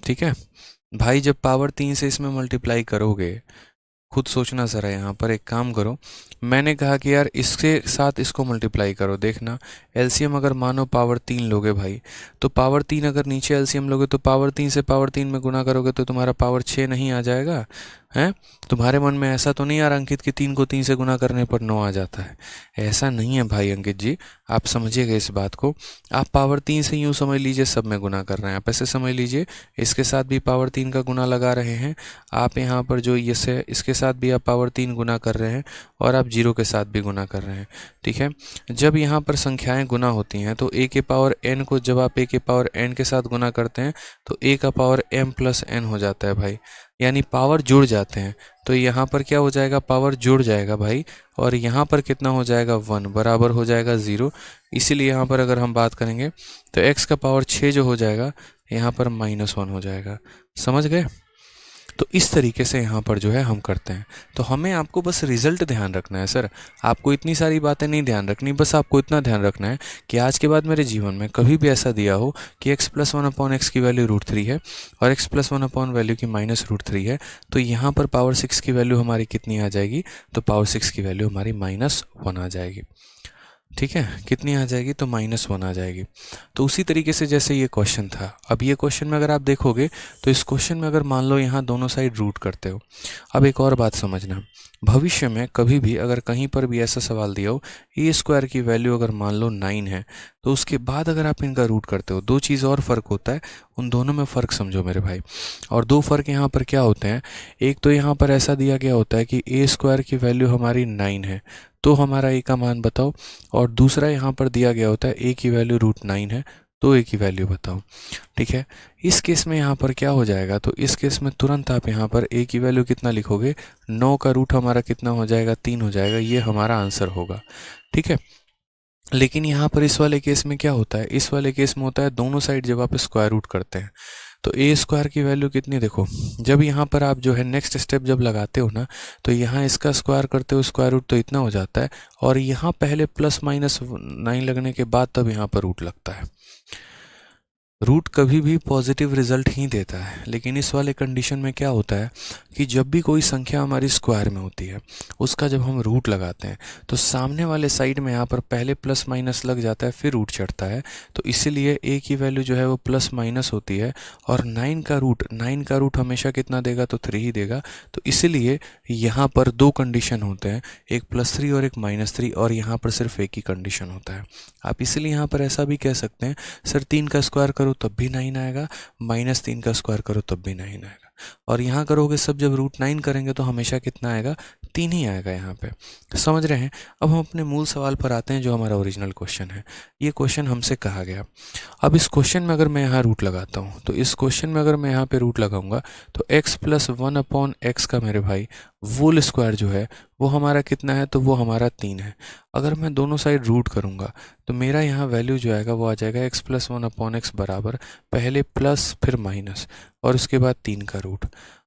ठीक है भाई, जब पावर 3 से इसमें मल्टीप्लाई करोगे, खुद सोचना ज़रा। यहाँ पर एक काम करो, मैंने कहा कि यार इसके साथ इसको मल्टीप्लाई करो, देखना एलसीएम अगर मानो पावर 3 लोगे भाई, तो पावर 3 अगर नीचे एलसीएम लोगे तो पावर 3 से पावर 3 में गुना करोगे तो तुम्हारा पावर 6 नहीं आ जाएगा, हैं। तुम्हारे मन में ऐसा तो नहीं यार अंकित कि 3 को 3 से गुना करने पर 9 आ जाता है, ऐसा नहीं है भाई अंकित जी, आप समझिएगा इस बात को। आप पावर 3 से यूँ समझ लीजिए सब में गुना कर रहे हैं, आप ऐसे समझ लीजिए इसके साथ भी पावर 3 का गुना लगा रहे हैं आप, यहाँ पर जो ये से इसके साथ भी आप पावर 3 गुना कर रहे हैं, और आप 0 के साथ भी गुना कर रहे हैं, ठीक है। जब यहाँ पर संख्याएं गुना होती हैं तो a के पावर n को जब आप a के पावर n के साथ गुना करते हैं तो a का पावर m प्लस n हो जाता है भाई, यानी पावर जुड़ जाते हैं। तो यहाँ पर क्या हो जाएगा, पावर जुड़ जाएगा भाई, और यहाँ पर कितना हो जाएगा, 1 बराबर हो जाएगा 0। इसीलिए यहाँ पर अगर हम बात करेंगे तो x का पावर 6 जो हो जाएगा यहाँ पर -1 हो जाएगा, समझ गए। तो इस तरीके से यहाँ पर जो है हम करते हैं। तो हमें आपको बस रिजल्ट ध्यान रखना है सर, आपको इतनी सारी बातें नहीं ध्यान रखनी, बस आपको इतना ध्यान रखना है कि आज के बाद मेरे जीवन में कभी भी ऐसा दिया हो कि x + 1/x की वैल्यू √3 है और x + 1 अपॉन वैल्यू की -√3 है, तो यहाँ पर पावर 6 की वैल्यू हमारी कितनी आ जाएगी, तो पावर 6 की वैल्यू हमारी -1 आ जाएगी। ठीक है, कितनी आ जाएगी, तो -1 आ जाएगी। तो उसी तरीके से जैसे ये क्वेश्चन था, अब ये क्वेश्चन में अगर आप देखोगे तो इस क्वेश्चन में अगर मान लो यहाँ दोनों साइड रूट करते हो, अब एक और बात समझना, भविष्य में कभी भी अगर कहीं पर भी ऐसा सवाल दिया हो a² की वैल्यू अगर मान लो 9 है, तो उसके बाद अगर आप इनका रूट करते हो, दो चीज़ और फ़र्क होता है, उन दोनों में फ़र्क समझो मेरे भाई। और दो फ़र्क यहाँ पर क्या होते हैं, एक तो यहाँ पर ऐसा दिया गया होता है कि a² की वैल्यू हमारी 9 है, तो हमारा a का मान बताओ, और दूसरा यहाँ पर दिया गया होता है a की वैल्यू √9 है, तो a की वैल्यू बताओ। ठीक है, इस केस में यहाँ पर क्या हो जाएगा, तो इस केस में तुरंत आप यहाँ पर a की वैल्यू कितना लिखोगे, 9 का रूट हमारा कितना हो जाएगा, 3 हो जाएगा, ये हमारा आंसर होगा। ठीक है, लेकिन यहाँ पर इस वाले केस में क्या होता है, इस वाले केस में होता है दोनों साइड जब आप स्क्वायर रूट करते हैं तो a² की वैल्यू कितनी, देखो जब यहाँ पर आप जो है नेक्स्ट स्टेप जब लगाते हो ना, तो यहाँ इसका स्क्वायर करते हो स्क्वायर रूट, तो इतना हो जाता है, और यहाँ पहले +-9 लगने के बाद तब यहाँ पर रूट लगता है। रूट कभी भी पॉजिटिव रिजल्ट ही देता है, लेकिन इस वाले कंडीशन में क्या होता है कि जब भी कोई संख्या हमारी स्क्वायर में होती है, उसका जब हम रूट लगाते हैं तो सामने वाले साइड में यहाँ पर पहले +- लग जाता है, फिर रूट चढ़ता है, तो इसीलिए a की वैल्यू जो है वो +- होती है, और 9 का रूट हमेशा कितना देगा, तो 3 ही देगा। तो इसीलिए यहाँ पर दो कंडीशन होते हैं, एक +3 और एक -3, और यहाँ पर सिर्फ एक ही कंडीशन होता है। आप इसीलिए यहाँ पर ऐसा भी कह सकते हैं, सर 3 का स्क्वायर करो तब भी 9 आएगा, -3 का स्क्वायर करो तब भी 9 आएगा, और यहाँ करोगे सब जब √9 करेंगे तो हमेशा कितना आएगा, 3 ही आएगा यहाँ पे। समझ रहे हैं। अब हम अपने मूल सवाल पर आते हैं जो हमारा ओरिजिनल क्वेश्चन है। ये क्वेश्चन हमसे कहा गया, अब इस क्वेश्चन में अगर मैं यहाँ रूट लगाता हूँ, तो इस क्वेश्चन में अगर मैं यहाँ पे रूट लगाऊंगा तो x + 1/x का मेरे भाई होल स्क्वायर जो है वो हमारा कितना है, तो वो हमारा 3 है। अगर मैं दोनों साइड रूट करूँगा तो मेरा यहाँ वैल्यू जो आएगा वो आ जाएगा x + 1/x बराबर पहले प्लस फिर माइनस और उसके बाद 3 का रूट।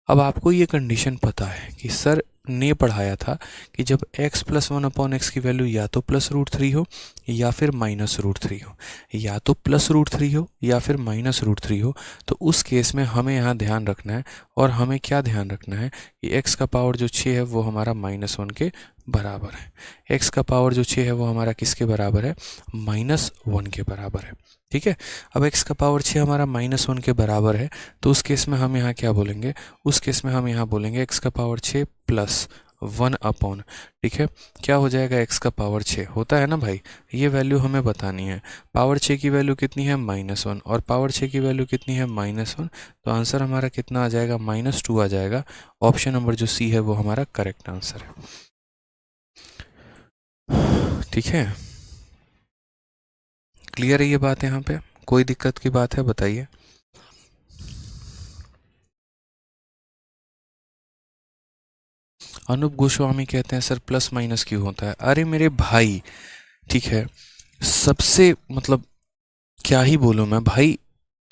अब आपको ये कंडीशन पता है कि सर ने पढ़ाया था कि जब x + 1/x की वैल्यू या तो +√3 हो या फिर -√3 हो, या तो +√3 हो या फिर -√3 हो, तो उस केस में हमें यहाँ ध्यान रखना है, और हमें क्या ध्यान रखना है कि x का पावर जो 6 है वो हमारा -1 के बराबर है। x का पावर जो 6 है वो हमारा किसके बराबर है, -1 के बराबर है। ठीक है, अब x का पावर 6 हमारा -1 के बराबर है, तो उस केस में हम यहाँ क्या बोलेंगे, उस केस में हम यहाँ बोलेंगे x का पावर 6 + 1/, ठीक है, क्या हो जाएगा, x का पावर 6 होता है ना भाई, ये वैल्यू हमें बतानी है। पावर 6 की वैल्यू कितनी है, -1, और पावर 6 की वैल्यू कितनी है, -1, तो आंसर हमारा कितना आ जाएगा, -2 आ जाएगा। ऑप्शन नंबर जो सी है वो हमारा करेक्ट आंसर है। ठीक है, क्लियर है ये बात, यहाँ पे कोई दिक्कत की बात है, बताइए। अनूप गोस्वामी कहते हैं सर +- क्यों होता है। अरे मेरे भाई, ठीक है, सबसे मतलब क्या ही बोलूँ मैं भाई,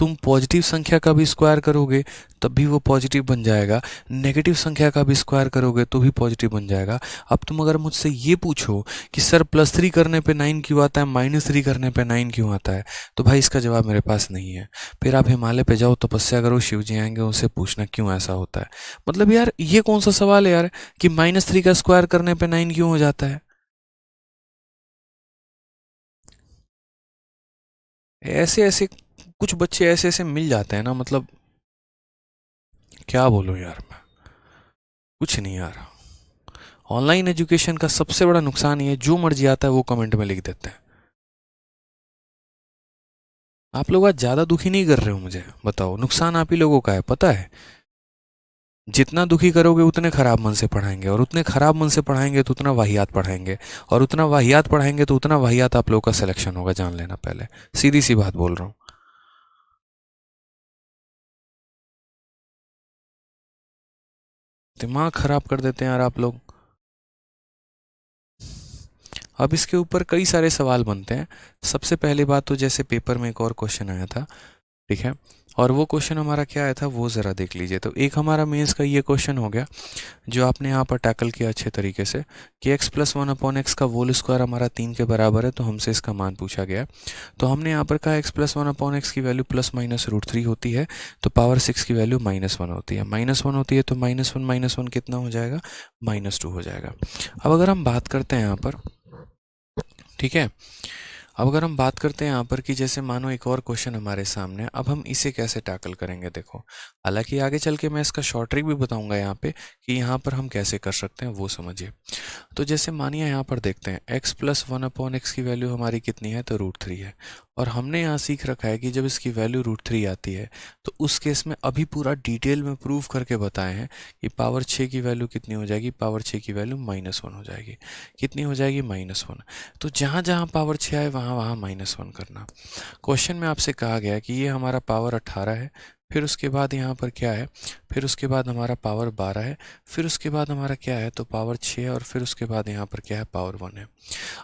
तुम पॉजिटिव संख्या का भी स्क्वायर करोगे तब भी वो पॉजिटिव बन जाएगा, नेगेटिव संख्या का भी स्क्वायर करोगे तो भी पॉजिटिव बन जाएगा। अब तुम अगर मुझसे ये पूछो कि सर +3 करने पे 9 क्यों आता है, -3 करने पे 9 क्यों आता है, तो भाई इसका जवाब मेरे पास नहीं है। फिर आप हिमालय पे जाओ, तपस्या करो, शिव जी आएंगे, उनसे पूछना क्यों ऐसा होता है। मतलब यार ये कौन सा सवाल है यार कि -3 का स्क्वायर करने पे 9 क्यों हो जाता है। ऐसे ऐसे कुछ बच्चे ऐसे ऐसे मिल जाते हैं ना, मतलब क्या बोलूं यार मैं, कुछ नहीं यार। ऑनलाइन एजुकेशन का सबसे बड़ा नुकसान ये है, जो मर्जी आता है वो कमेंट में लिख देते हैं। आप लोग आज ज़्यादा दुखी नहीं कर रहे हो मुझे, बताओ, नुकसान आप ही लोगों का है, पता है। जितना दुखी करोगे उतने खराब मन से पढ़ाएंगे, और उतने खराब मन से पढ़ाएंगे तो उतना वाहियात पढ़ाएंगे, और उतना वाहियात पढ़ाएंगे तो उतना वाहियात आप लोगों का सिलेक्शन होगा, जान लेना पहले, सीधी सी बात बोल रहा हूँ। दिमाग खराब कर देते हैं यार आप लोग। अब इसके ऊपर कई सारे सवाल बनते हैं। सबसे पहली बात तो जैसे पेपर में एक और क्वेश्चन आया था, ठीक है, और वो क्वेश्चन हमारा क्या आया था वो ज़रा देख लीजिए। तो एक हमारा मेंस का ये क्वेश्चन हो गया जो आपने यहाँ पर टैकल किया अच्छे तरीके से कि x plus one upon x का होल स्क्वायर हमारा 3 के बराबर है, तो हमसे इसका मान पूछा गया। तो हमने यहाँ पर कहा x plus one upon x की value plus minus root three होती है, तो पावर 6 की वैल्यू -1 होती है। -1 होती है तो -1 कितना हो जाएगा, -2 हो जाएगा। अब अगर हम बात करते हैं यहाँ पर, ठीक है, अब अगर हम बात करते हैं यहाँ पर कि जैसे मानो एक और क्वेश्चन हमारे सामने, अब हम इसे कैसे टैकल करेंगे। देखो, हालांकि आगे चल के मैं इसका शॉर्ट ट्रिक भी बताऊंगा यहाँ पे कि यहाँ पर हम कैसे कर सकते हैं वो समझिए। तो जैसे मानिए यहाँ पर देखते हैं x plus one upon x की वैल्यू हमारी कितनी है, तो √3 है। और हमने यहाँ सीख रखा है कि जब इसकी वैल्यू √3 आती है तो उस केस में अभी पूरा डिटेल में प्रूव करके बताए हैं कि पावर 6 की वैल्यू कितनी हो जाएगी, पावर 6 की वैल्यू -1 हो जाएगी। कितनी हो जाएगी, -1। तो जहाँ जहाँ पावर 6 आए वहाँ वहाँ -1 करना। क्वेश्चन में आपसे कहा गया है कि ये हमारा पावर 18 है, फिर उसके बाद यहाँ पर क्या है, फिर उसके बाद हमारा पावर 12 है, फिर उसके बाद हमारा क्या है, तो पावर 6 है, और फिर उसके बाद यहाँ पर क्या है, पावर 1 है।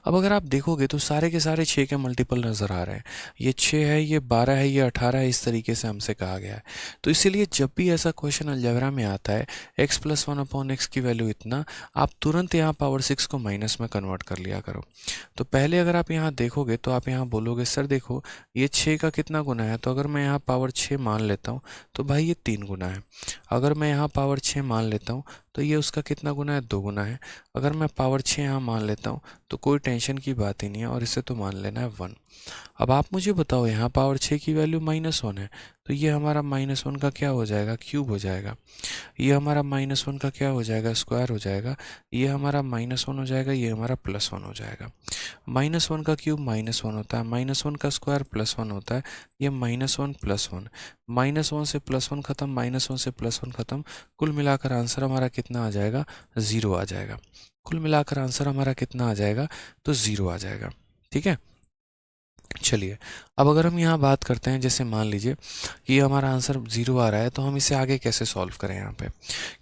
अब अगर आप देखोगे तो सारे के सारे 6 के मल्टीपल नज़र आ रहे हैं। ये 6 है, ये 12 है, ये 18 है, इस तरीके से हमसे कहा गया है। तो इसीलिए जब भी ऐसा क्वेश्चन अलजेब्रा में आता है x plus one upon x की वैल्यू इतना, आप तुरंत यहाँ पावर 6 को माइनस में कन्वर्ट कर लिया करो। तो पहले अगर आप यहाँ देखोगे तो आप यहाँ बोलोगे सर देखो ये 6 का कितना गुना है, तो अगर मैं यहाँ पावर 6 मान लेता हूँ तो भाई ये 3 गुना है। अगर मैं यहाँ पावर 6 मान लेता हूँ तो ये उसका कितना गुना है, 2 गुना है। अगर मैं पावर 6 यहाँ मान लेता हूँ तो कोई टेंशन की बात ही नहीं है, और इसे तो मान लेना है 1। अब आप मुझे बताओ, यहाँ पावर 6 की वैल्यू -1 है, तो ये हमारा -1 का क्या हो जाएगा, क्यूब हो जाएगा। ये हमारा -1 का क्या हो जाएगा, स्क्वायर हो जाएगा। ये हमारा -1 हो जाएगा, ये हमारा +1 हो जाएगा। -1 का क्यूब -1 होता है, -1 का स्क्वायर +1 होता है। ये -1 +1, -1 से +1 खत्म, -1 से +1 खत्म। कुल मिलाकर आंसर हमारा कितना आ जाएगा, 0 आ जाएगा। कुल मिलाकर आंसर हमारा कितना आ जाएगा, तो 0 आ जाएगा। ठीक है, चलिए अब अगर हम यहाँ बात करते हैं, जैसे मान लीजिए कि हमारा आंसर 0 आ रहा है, तो हम इसे आगे कैसे सॉल्व करें। यहाँ पे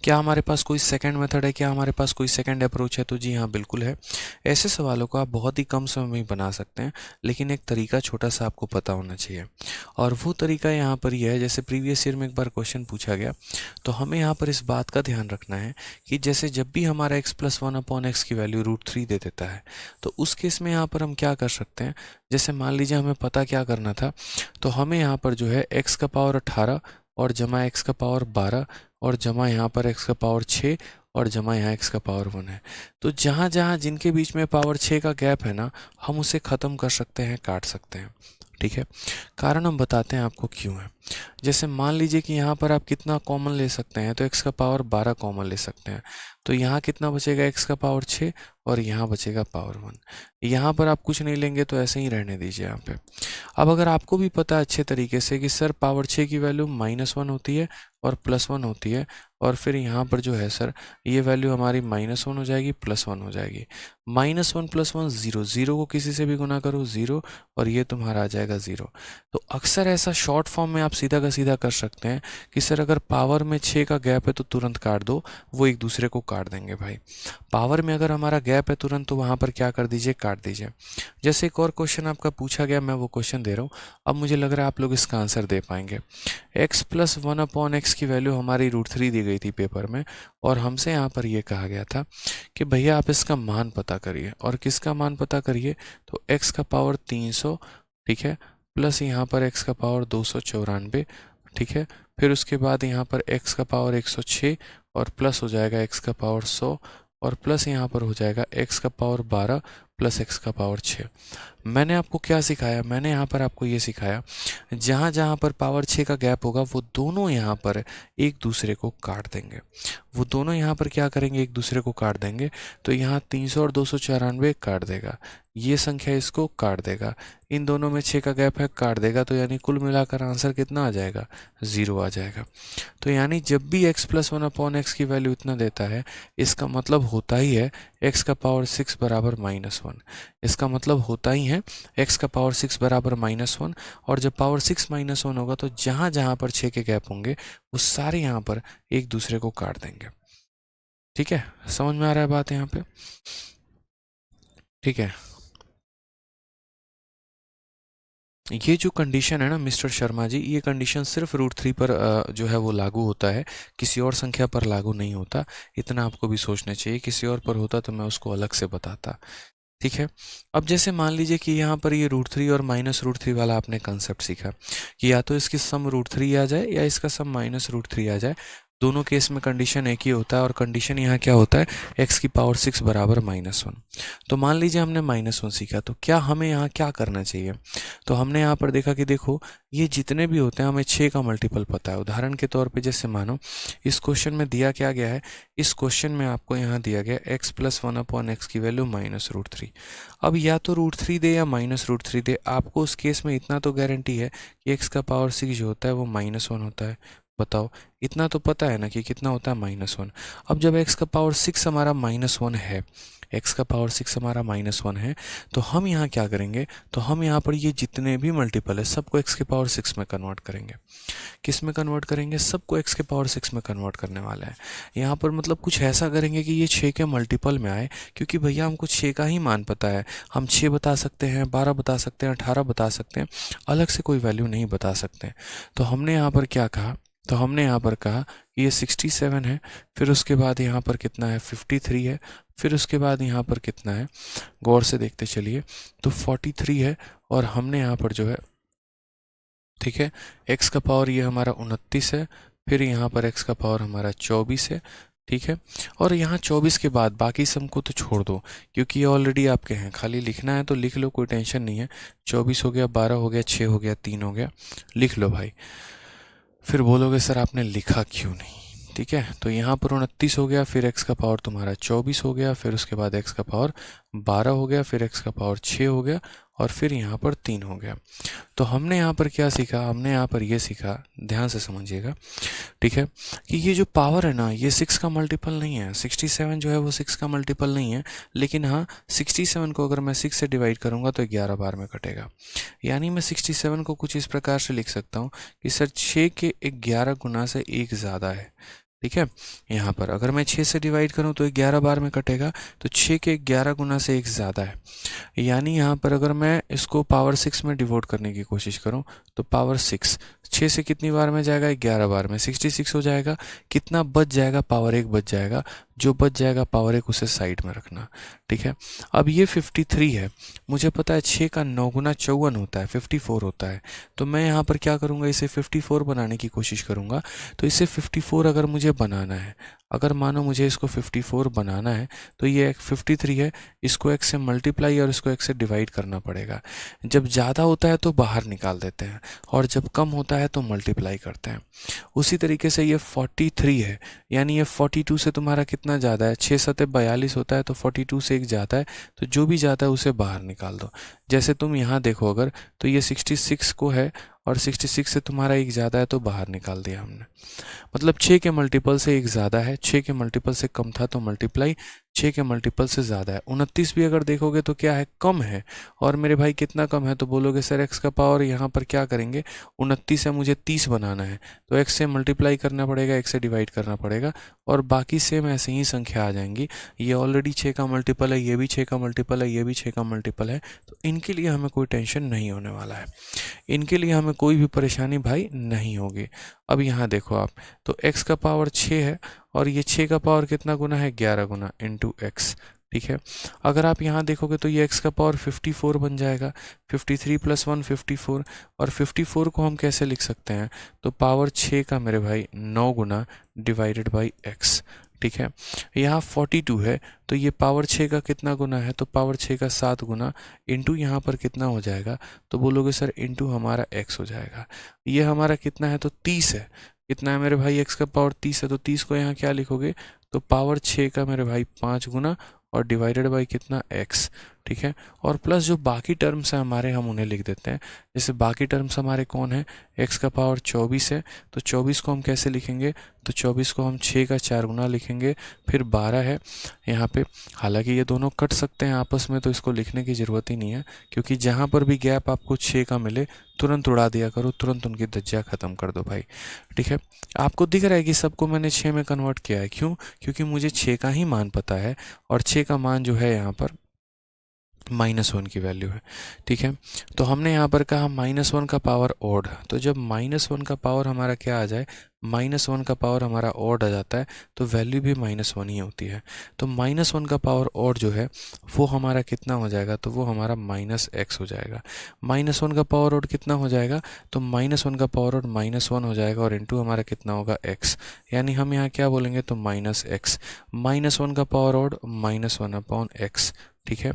क्या हमारे पास कोई सेकंड मेथड है, क्या हमारे पास कोई सेकंड अप्रोच है, तो जी हाँ बिल्कुल है। ऐसे सवालों को आप बहुत ही कम समय में बना सकते हैं, लेकिन एक तरीका छोटा सा आपको पता होना चाहिए। और वो तरीका यहाँ पर यह है, जैसे प्रीवियस ईयर में एक बार क्वेश्चन पूछा गया, तो हमें यहाँ पर इस बात का ध्यान रखना है कि जैसे जब भी हमारा x plus one upon x की वैल्यू √3 दे देता है, तो उस केस में यहाँ पर हम क्या कर सकते हैं। जैसे मान लीजिए हमें पता क्या करना था, तो हमें यहाँ पर जो है x का पावर 18 और जमा x का पावर 12 और जमा यहाँ पर x का पावर 6 और जमा यहाँ x का पावर 1 है। तो जहाँ जहाँ जिनके बीच में पावर 6 का गैप है ना, हम उसे ख़त्म कर सकते हैं, काट सकते हैं। ठीक है, कारण हम बताते हैं आपको क्यों है। जैसे मान लीजिए कि यहाँ पर आप कितना कॉमन ले सकते हैं, तो x का पावर 12 कॉमन ले सकते हैं। तो यहाँ कितना बचेगा, x का पावर 6 और यहाँ बचेगा पावर 1। यहाँ पर आप कुछ नहीं लेंगे तो ऐसे ही रहने दीजिए यहाँ पे। अब अगर आपको भी पता है अच्छे तरीके से कि सर पावर 6 की वैल्यू -1 होती है और +1 होती है, और फिर यहाँ पर जो है सर ये वैल्यू हमारी -1 हो जाएगी, +1 हो जाएगी। -1 + 1 0, 0 को किसी से भी गुना करो 0, और ये तुम्हारा आ जाएगा 0। तो अक्सर ऐसा शॉर्ट फॉर्म में आप सीधा का सीधा कर सकते हैं कि सर अगर पावर में 6 का गैप है तो तुरंत काट दो, वो एक दूसरे को काट देंगे भाई। पावर में अगर हमारा गैप है तुरंत, तो वहाँ पर क्या कर दीजिए, काट दीजिए। जैसे एक और क्वेश्चन आपका पूछा गया, मैं वो क्वेश्चन दे रहा हूँ। अब मुझे लग रहा है आप लोग इसका आंसर दे पाएंगे। x plus one upon x की वैल्यू हमारी √3 दी गई थी पेपर में, और हमसे यहाँ पर ये कहा गया था कि भैया आप इसका मान पता करिए। और किसका मान पता करिए, तो x का पावर 300, ठीक है, प्लस यहाँ पर x का पावर 294, ठीक है, फिर उसके बाद यहाँ पर x का पावर 106 और प्लस हो जाएगा x का पावर 100, और प्लस यहाँ पर हो जाएगा x का पावर 12 प्लस x का पावर 6। मैंने आपको क्या सिखाया, मैंने यहाँ पर आपको ये सिखाया, जहाँ जहाँ पर पावर 6 का गैप होगा वो दोनों यहाँ पर एक दूसरे को काट देंगे। वो दोनों यहाँ पर क्या करेंगे, एक दूसरे को काट देंगे। तो यहाँ 300 और 294 काट देगा, ये संख्या इसको काट देगा, इन दोनों में 6 का गैप है, काट देगा। तो यानी कुल मिलाकर आंसर कितना आ जाएगा, 0 आ जाएगा। तो यानी जब भी x plus one upon x की वैल्यू इतना देता है, इसका मतलब होता ही है x का पावर 6 बराबर -1। इसका मतलब होता ही है x का पावर 6 बराबर -1। और जब पावर 6 -1 होगा तो जहाँ जहाँ पर 6 के गैप होंगे वो सारे यहाँ पर एक दूसरे को काट देंगे। ठीक है, समझ में आ रहा है बात यहाँ पे। ठीक है, ये जो कंडीशन है ना मिस्टर शर्मा जी, ये कंडीशन सिर्फ √3 पर जो है वो लागू होता है, किसी और संख्या पर लागू नहीं होता। इतना आपको भी सोचना चाहिए, किसी और पर होता तो मैं उसको अलग से बताता। ठीक है। अब जैसे मान लीजिए कि यहाँ पर ये √3 और -√3 वाला आपने कंसेप्ट सीखा कि या तो इसकी सम √3 आ जाए या इसका सम -√3 आ जाए। दोनों केस में कंडीशन एक ही होता है, और कंडीशन यहाँ क्या होता है, x⁻6 बराबर -1। तो मान लीजिए हमने -1 सीखा, तो क्या हमें यहाँ क्या करना चाहिए। तो हमने यहाँ पर देखा कि देखो ये जितने भी होते हैं हमें 6 का मल्टीपल पता है। उदाहरण के तौर पे जैसे मानो इस क्वेश्चन में दिया क्या गया है, इस क्वेश्चन में आपको यहाँ दिया गया x+1/x की वैल्यू -√3। अब या तो √3 दे या -√3 दे, आपको उस केस में इतना तो गारंटी है कि x⁻6 जो होता है वो -1 होता है। बताओ, इतना तो पता है ना कि कितना होता है -1। अब जब x⁻6 हमारा -1 है, x⁻6 हमारा -1 है, तो हम यहाँ क्या करेंगे, तो हम यहाँ पर ये जितने भी मल्टीपल है सबको x⁻6 में कन्वर्ट करेंगे। किस में कन्वर्ट करेंगे, सबको x⁻6 में कन्वर्ट करने वाला है। यहाँ पर मतलब कुछ ऐसा करेंगे कि ये 6 के मल्टीपल में आए, क्योंकि भैया हमको 6 का ही मान पता है। हम 6 बता सकते हैं, 12 बता सकते हैं, 18 बता सकते हैं, अलग से कोई वैल्यू नहीं बता सकते। तो हमने यहाँ पर क्या कहा, तो हमने यहाँ पर कहा कि ये 67 है, फिर उसके बाद यहाँ पर कितना है 53 है, फिर उसके बाद यहाँ पर कितना है, गौर से देखते चलिए, तो 43 है, और हमने यहाँ पर जो है, ठीक है, x का पावर ये हमारा 29 है, फिर यहाँ पर x का पावर हमारा 24 है। ठीक है, और यहाँ 24 के बाद बाकी सम को तो छोड़ दो, क्योंकि ये ऑलरेडी आपके हैं, खाली लिखना है तो लिख लो, कोई टेंशन नहीं है। 24 हो गया, 12 हो गया, 6 हो गया, 3 हो गया, लिख लो भाई। फिर बोलोगे सर आपने लिखा क्यों नहीं। ठीक है, तो यहाँ पर 29 हो गया, फिर x का पावर तुम्हारा 24 हो गया, फिर उसके बाद x का पावर 12 हो गया, फिर x का पावर 6 हो गया, और फिर यहाँ पर 3 हो गया। तो हमने यहाँ पर क्या सीखा, हमने यहाँ पर ये सीखा, ध्यान से समझिएगा, ठीक है, कि ये जो पावर है ना ये 6 का मल्टीपल नहीं है। 67 जो है वो 6 का मल्टीपल नहीं है, लेकिन हाँ 67 को अगर मैं 6 से डिवाइड करूँगा तो 11 बार में कटेगा। यानी मैं 67 को कुछ इस प्रकार से लिख सकता हूँ कि सर 6 के 11 गुना से 1 ज़्यादा है। ठीक है, यहाँ पर अगर मैं 6 से डिवाइड करूँ तो 11 बार में कटेगा, तो 6 के 11 गुना से 1 ज़्यादा है। यानी यहाँ पर अगर मैं इसको पावर 6 में डिवोट करने की कोशिश करूँ तो पावर 6 6 से कितनी बार में जाएगा, 11 बार में, 66 हो जाएगा। कितना बच जाएगा, पावर 1 बच जाएगा। जो बच जाएगा पावर 1 उसे साइड में रखना। ठीक है, अब ये 53 है, मुझे पता है 6 का 9 गुना 54 होता है, 54 होता है। तो मैं यहाँ पर क्या करूँगा, इसे 54 बनाने की कोशिश करूँगा। तो इसे 54 अगर मुझे बनाना है, अगर मानो मुझे इसको 54 बनाना है, तो ये 53 है, इसको x से मल्टीप्लाई और इसको x से डिवाइड करना पड़ेगा। जब ज़्यादा होता है तो बाहर निकाल देते हैं, और जब कम होता है तो मल्टीप्लाई करते हैं। उसी तरीके से ये 43 है, यानी ये 42 से तुम्हारा कितना ज़्यादा है, 6 7 42 होता है, तो 42 से एक ज़्यादा है, तो जो भी ज़्यादा है उसे बाहर निकाल दो। जैसे तुम यहाँ देखो अगर, तो ये 66 को है, और 66 से तुम्हारा एक ज़्यादा है तो बाहर निकाल दिया हमने। मतलब 6 के मल्टीपल से एक ज़्यादा है, 6 के मल्टीपल से कम था तो मल्टीप्लाई, 6 के मल्टीपल से ज़्यादा है। 29 भी अगर देखोगे तो क्या है, कम है। और मेरे भाई कितना कम है, तो बोलोगे सर x का पावर यहाँ पर क्या करेंगे, 29 है, मुझे 30 बनाना है, तो x से मल्टीप्लाई करना पड़ेगा, x से डिवाइड करना पड़ेगा, और बाकी सेम ऐसे ही संख्या आ जाएंगी। ये ऑलरेडी 6 का मल्टीपल है, ये भी 6 का मल्टीपल है, ये भी 6 का मल्टीपल है, तो इनके लिए हमें कोई टेंशन नहीं होने वाला है, इनके लिए हमें कोई भी परेशानी भाई नहीं होगी। अब यहाँ देखो आप, तो x का पावर 6 है, और ये 6 का पावर कितना गुना है, 11 गुना इंटू x। ठीक है, अगर आप यहाँ देखोगे तो ये x का पावर 54 बन जाएगा, 53 + 1 54, और 54 को हम कैसे लिख सकते हैं, तो पावर 6 का मेरे भाई 9 गुना डिवाइडेड बाई x। ठीक है, यहाँ 42 है, तो ये पावर 6 का कितना गुना है, तो पावर 6 का 7 गुना, इंटू यहाँ पर कितना हो जाएगा, तो बोलोगे सर इंटू हमारा x हो जाएगा। ये हमारा कितना है, तो 30 है। कितना है मेरे भाई, x का पावर 30 है, तो 30 को यहाँ क्या लिखोगे, तो पावर 6 का मेरे भाई 5 गुना, और डिवाइडेड बाई कितना, x। ठीक है, और प्लस जो बाकी टर्म्स हैं हमारे, हम उन्हें लिख देते हैं। जैसे बाकी टर्म्स हमारे कौन है, x का पावर 24 है, तो 24 को हम कैसे लिखेंगे, तो 24 को हम 6 का 4 गुना लिखेंगे, फिर 12 है यहाँ पे। हालांकि ये दोनों कट सकते हैं आपस में, तो इसको लिखने की ज़रूरत ही नहीं है, क्योंकि जहाँ पर भी गैप आपको 6 का मिले तुरंत उड़ा दिया करो, तुरंत उनकी धज्जियाँ ख़त्म कर दो भाई। ठीक है, आपको दिख रहा है कि सबको मैंने 6 में कन्वर्ट किया है, क्यों, क्योंकि मुझे 6 का ही मान पता है, और 6 का मान जो है यहाँ पर -1 की वैल्यू है। ठीक है, तो हमने यहाँ पर कहा -1 का पावर ऑड, तो जब -1 का पावर हमारा क्या आ जाए, -1 का पावर हमारा ऑड आ जाता है तो वैल्यू भी -1 ही होती है। तो -1 का पावर ऑड जो है वो हमारा कितना हो जाएगा, तो वो हमारा -x हो जाएगा। -1 का पावर ऑड कितना हो जाएगा, तो -1 का पावर ऑड -1 हो जाएगा और इंटू हमारा कितना होगा x, यानी हम यहाँ क्या बोलेंगे, तो -x। -1 का पावर ऑड -1/x। ठीक है,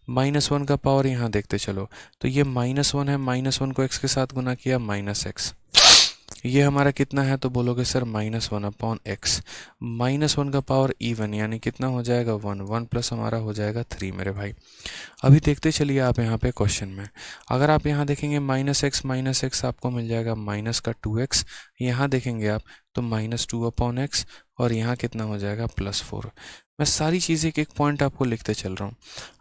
-1 का पावर यहाँ देखते चलो, तो ये -1 है, -1 को x के साथ गुना किया -x, ये हमारा कितना है, तो बोलोगे सर -1/x। -1 का पावर इवन यानी कितना हो जाएगा, 1, 1 प्लस हमारा हो जाएगा 3 मेरे भाई। अभी देखते चलिए आप यहाँ पे क्वेश्चन में, अगर आप यहाँ देखेंगे -x आपको मिल जाएगा -2x, यहाँ देखेंगे आप तो -2/x, और यहाँ कितना हो जाएगा +4। मैं सारी चीज़ें एक एक पॉइंट आपको लिखते चल रहा हूँ।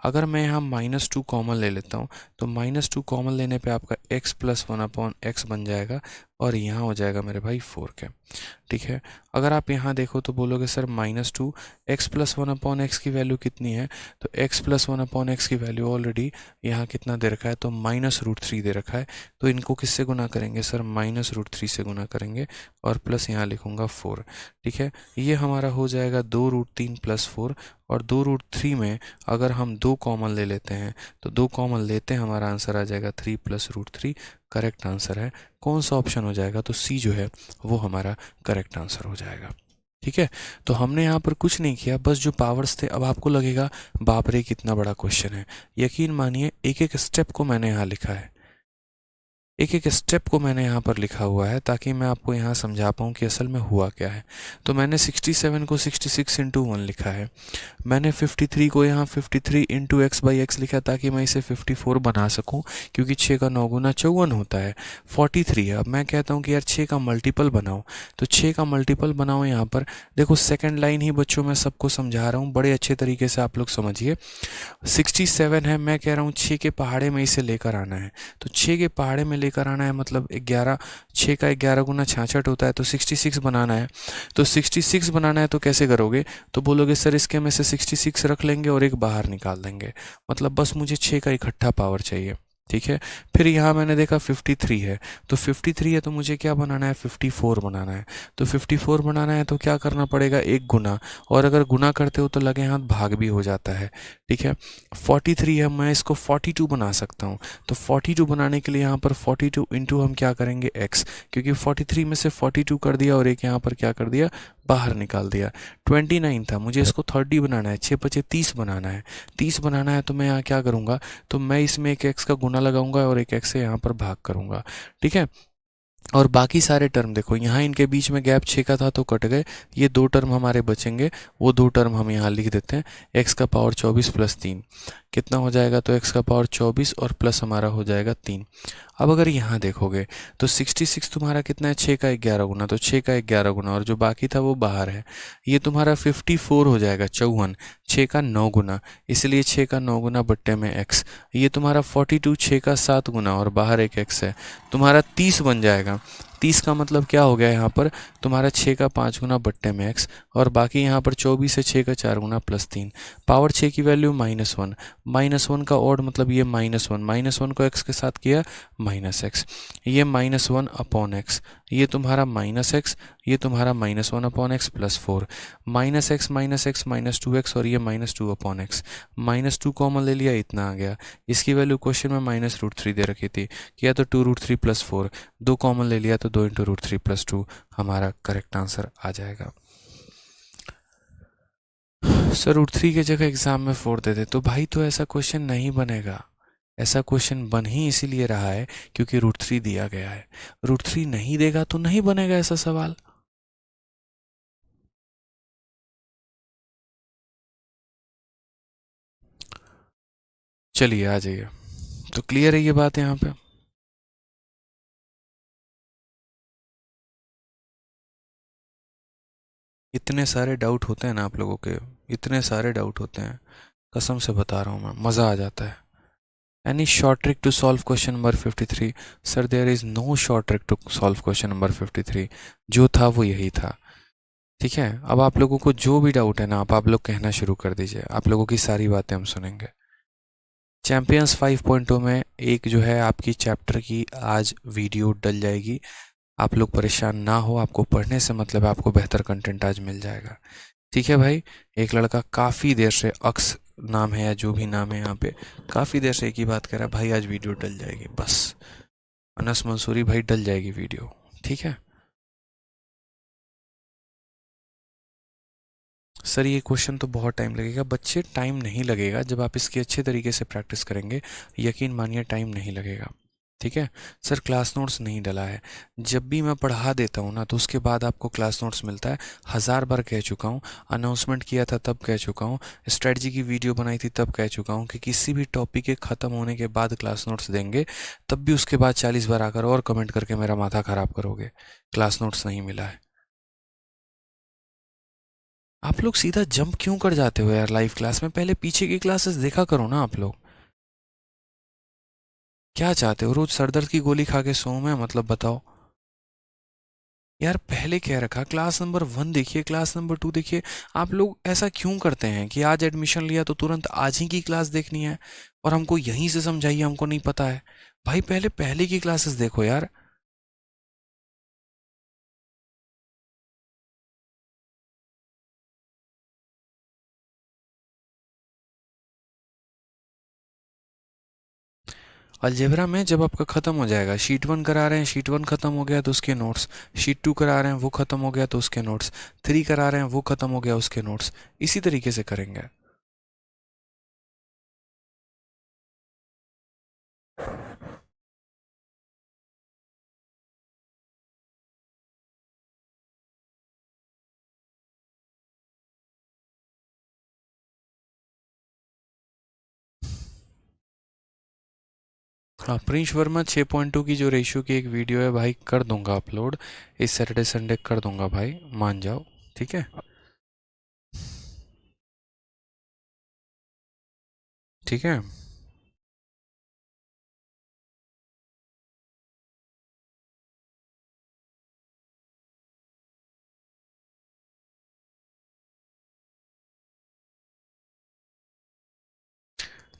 अगर मैं यहाँ -2 कॉमन ले लेता हूँ तो -2 कॉमन लेने पे आपका x + 1/x बन जाएगा, और यहाँ हो जाएगा मेरे भाई 4 के। ठीक है, अगर आप यहाँ देखो तो बोलोगे सर -2 x + 1/x की वैल्यू कितनी है, तो x + 1/x की वैल्यू ऑलरेडी यहाँ कितना दे रखा है, तो -√3 दे रखा है। तो इनको किससे गुना करेंगे सर, -√3 से गुना करेंगे, और प्लस यहाँ लिखूंगा 4। ठीक है, ये हमारा हो जाएगा 2√3 + 4, और 2√3 में अगर हम 2 कॉमन ले लेते हैं तो 2 कॉमन लेते हैं, हमारा आंसर आ जाएगा 3 + √3। करेक्ट आंसर है कौन सा ऑप्शन हो जाएगा, तो सी जो है वो हमारा करेक्ट आंसर हो जाएगा। ठीक है, तो हमने यहाँ पर कुछ नहीं किया, बस जो पावर्स थे। अब आपको लगेगा बाप रे कितना बड़ा क्वेश्चन है, यकीन मानिए एक एक स्टेप को मैंने यहाँ लिखा है, एक एक स्टेप को मैंने यहाँ पर लिखा हुआ है ताकि मैं आपको यहाँ समझा पाऊँ कि असल में हुआ क्या है। तो मैंने 67 को 66 × 1 लिखा है, मैंने 53 को यहाँ 53 × x/x लिखा ताकि मैं इसे 54 बना सकूँ, क्योंकि 6 का 9 गुना 54 होता है। 43 है, अब मैं कहता हूँ कि यार 6 का मल्टीपल बनाओ, तो 6 का मल्टीपल बनाओ। यहाँ पर देखो सेकेंड लाइन ही बच्चों मैं सबको समझा रहा हूँ, बड़े अच्छे तरीके से आप लोग समझिए। 67 है, मैं कह रहा हूँ 6 के पहाड़े में इसे लेकर आना है, तो 6 के पहाड़े में लेकर आना है मतलब 11, 6 का 11 गुना 66 होता है, तो 66 बनाना है। तो 66 बनाना है तो कैसे करोगे, तो बोलोगे सर इसके में से 66 रख लेंगे और एक बाहर निकाल देंगे, मतलब बस मुझे 6 का इकट्ठा पावर चाहिए। ठीक है, फिर यहाँ मैंने देखा 53 है, तो 53 है तो मुझे क्या बनाना है, 54 बनाना है। तो 54 बनाना है तो क्या करना पड़ेगा, एक गुना, और अगर गुना करते हो तो लगे हाथ भाग भी हो जाता है। ठीक है, 43 है, मैं इसको 42 बना सकता हूँ, तो 42 बनाने के लिए यहाँ पर 42 इंटू हम क्या करेंगे x, क्योंकि 43 में से 42 कर दिया और एक यहाँ पर क्या कर दिया, बाहर निकाल दिया। 29 था, मुझे इसको 30 बनाना है, 6 बचे 30 बनाना है, 30 बनाना है तो मैं यहाँ क्या करूँगा, तो मैं इसमें एक x का गुना लगाऊंगा और एक x से यहाँ पर भाग करूँगा। ठीक है, और बाकी सारे टर्म देखो, यहाँ इनके बीच में गैप 6 का था तो कट गए, ये 2 टर्म हमारे बचेंगे, वो 2 टर्म हम यहाँ लिख देते हैं। x का पावर 24 + 3 कितना हो जाएगा, तो x का पावर 24 और प्लस हमारा हो जाएगा 3। अब अगर यहाँ देखोगे तो 66 तुम्हारा कितना है, 6 का 11 गुना, तो 6 का 11 गुना और जो बाकी था वो बाहर है, ये तुम्हारा 54 हो जाएगा, 54, 6 का 9 गुना, इसलिए 6 का 9 गुना बट्टे में x, ये तुम्हारा 42, 6 का 7 गुना और बाहर एक x है, तुम्हारा 30 बन जाएगा। 30 का मतलब क्या हो गया, यहाँ पर तुम्हारा 6 का 5 गुना बट्टे में x, और बाकी यहाँ पर 24 है, 6 का 4 गुना + 3, पावर 6 की वैल्यू -1, -1 का ऑड मतलब ये -1, -1 को x के साथ किया -x, ये -1/x, ये तुम्हारा -x, ये तुम्हारा -1/x + 4, -x -x -2x और ये -2/x, -2 कॉमन ले लिया, इतना आ गया। इसकी वैल्यू क्वेश्चन में -√3 दे रखी थी, किया तो 2√3 + 4, 2 कॉमन ले लिया तो 2 × √3 + 2 हमारा करेक्ट आंसर आ जाएगा। सर √3 की जगह एग्जाम में 4 दे दे, तो भाई तो ऐसा क्वेश्चन नहीं बनेगा, ऐसा क्वेश्चन बन ही इसीलिए रहा है क्योंकि √3 दिया गया है। √3 नहीं देगा तो नहीं बनेगा ऐसा सवाल। चलिए आ जाइए, तो क्लियर है ये बात यहाँ पे। इतने सारे डाउट होते हैं ना आप लोगों के, इतने सारे डाउट होते हैं, कसम से बता रहा हूँ मैं, मज़ा आ जाता है। Any short trick to solve question number 53? Sir, there is no short trick to solve question number 53. जो था वो यही था। ठीक है, अब आप लोगों को जो भी डाउट है ना, आप लोग कहना शुरू कर दीजिए, आप लोगों की सारी बातें हम सुनेंगे। चैम्पियंस 5.0 में एक जो है आपकी चैप्टर की आज वीडियो डल जाएगी। आप लोग परेशान ना हो, आपको पढ़ने से मतलब है, आपको बेहतर कंटेंट आज मिल जाएगा। ठीक है भाई। एक लड़का काफ़ी देर से, अक्स नाम है या जो भी नाम है यहाँ पे, काफ़ी देर से एक ही बात कर रहा है, भाई आज वीडियो डल जाएगी बस। अनस मंसूरी भाई, डल जाएगी वीडियो। ठीक है सर, ये क्वेश्चन तो बहुत टाइम लगेगा। बच्चे, टाइम नहीं लगेगा जब आप इसकी अच्छे तरीके से प्रैक्टिस करेंगे, यकीन मानिए टाइम नहीं लगेगा। ठीक है सर, क्लास नोट्स नहीं डला है। जब भी मैं पढ़ा देता हूँ ना तो उसके बाद आपको क्लास नोट्स मिलता है। 1000 बार कह चुका हूँ, अनाउंसमेंट किया था तब कह चुका हूँ, स्ट्रेटजी की वीडियो बनाई थी तब कह चुका हूँ कि किसी भी टॉपिक के ख़त्म होने के बाद क्लास नोट्स देंगे। तब भी उसके बाद 40 बार आकर और कमेंट करके मेरा माथा ख़राब करोगे, क्लास नोट्स नहीं मिला है। आप लोग सीधा जंप क्यों कर जाते हो यार लाइव क्लास में? पहले पीछे की क्लासेस देखा करो ना आप लोग। क्या चाहते हो, रोज सरदर्द की गोली खा के सोऊं मैं? मतलब बताओ यार, पहले कह रखा क्लास नंबर 1 देखिए, क्लास नंबर 2 देखिए। आप लोग ऐसा क्यों करते हैं कि आज एडमिशन लिया तो तुरंत आज ही की क्लास देखनी है और हमको यहीं से समझाइए, हमको नहीं पता है। भाई पहले पहले की क्लासेस देखो यार। अलजेब्रा में जब आपका ख़त्म हो जाएगा, शीट 1 करा रहे हैं, शीट 1 ख़त्म हो गया तो उसके नोट्स, शीट 2 करा रहे हैं वो ख़त्म हो गया तो उसके नोट्स, 3 करा रहे हैं वो ख़त्म हो गया उसके नोट्स, इसी तरीके से करेंगे। हाँ, प्रिंस वर्मा 6.2 की जो रेशियो की एक वीडियो है भाई, कर दूंगा अपलोड इस सैटरडे संडे, कर दूंगा भाई, मान जाओ। ठीक है ठीक है।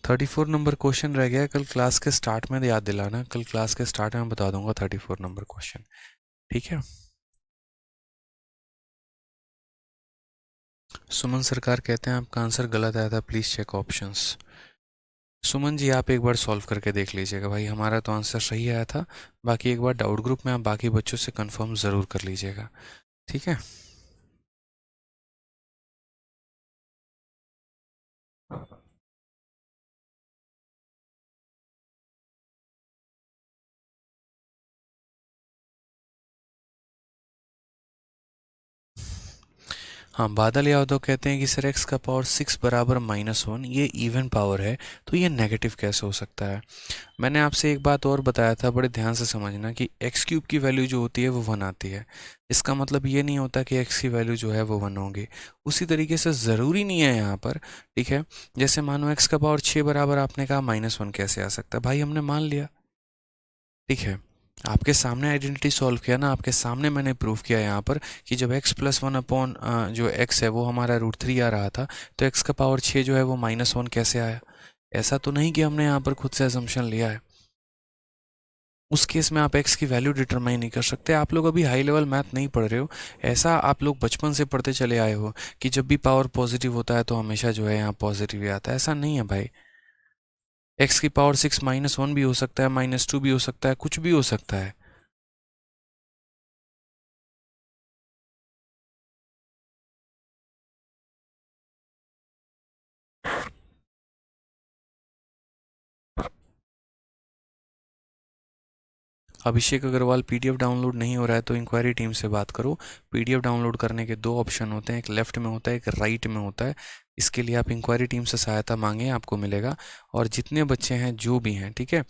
34 नंबर क्वेश्चन रह गया, कल क्लास के स्टार्ट में याद दिलाना, कल क्लास के स्टार्ट में बता दूंगा 34 नंबर क्वेश्चन। ठीक है। सुमन सरकार कहते हैं आपका आंसर गलत आया था, please check options. Suman ji, आप एक बार सॉल्व करके देख लीजिएगा भाई, हमारा तो आंसर सही आया था। बाकी एक बार डाउट ग्रुप में आप बाकी बच्चों से कंफर्म ज़रूर कर लीजिएगा। ठीक है। हाँ, बादल यादव कहते हैं कि सर एक्स का पावर 6 बराबर -1, ये इवन पावर है तो ये नेगेटिव कैसे हो सकता है? मैंने आपसे एक बात और बताया था, बड़े ध्यान से समझना, कि एक्स क्यूब की वैल्यू जो होती है वो 1 आती है। इसका मतलब ये नहीं होता कि एक्स की वैल्यू जो है वो 1 होगी। उसी तरीके से ज़रूरी नहीं है यहाँ पर। ठीक है, जैसे मानो एक्स का पावर 6 बराबर, आपने कहा -1 कैसे आ सकता है? भाई हमने मान लिया। ठीक है, आपके सामने आइडेंटिटी सॉल्व किया ना, आपके सामने मैंने प्रूव किया यहाँ पर कि जब x + 1 अपॉन जो x है वो हमारा √3 आ रहा था, तो x का पावर 6 जो है वो -1 कैसे आया? ऐसा तो नहीं कि हमने यहाँ पर खुद से असम्पशन लिया है। उस केस में आप x की वैल्यू डिटरमाइन नहीं कर सकते। आप लोग अभी हाई लेवल मैथ नहीं पढ़ रहे हो, ऐसा आप लोग बचपन से पढ़ते चले आए हो कि जब भी पावर पॉजिटिव होता है तो हमेशा जो है यहाँ पॉजिटिव ही आता है। ऐसा नहीं है भाई। x की पावर 6 -1 भी हो सकता है, -2 भी हो सकता है, कुछ भी हो सकता है। अभिषेक अग्रवाल, पीडीएफ डाउनलोड नहीं हो रहा है तो इंक्वायरी टीम से बात करो। पीडीएफ डाउनलोड करने के 2 ऑप्शन होते हैं, एक लेफ्ट में होता है, एक राइट में होता है। इसके लिए आप इंक्वायरी टीम से सहायता मांगें, आपको मिलेगा। और जितने बच्चे हैं, जो भी हैं, ठीक है,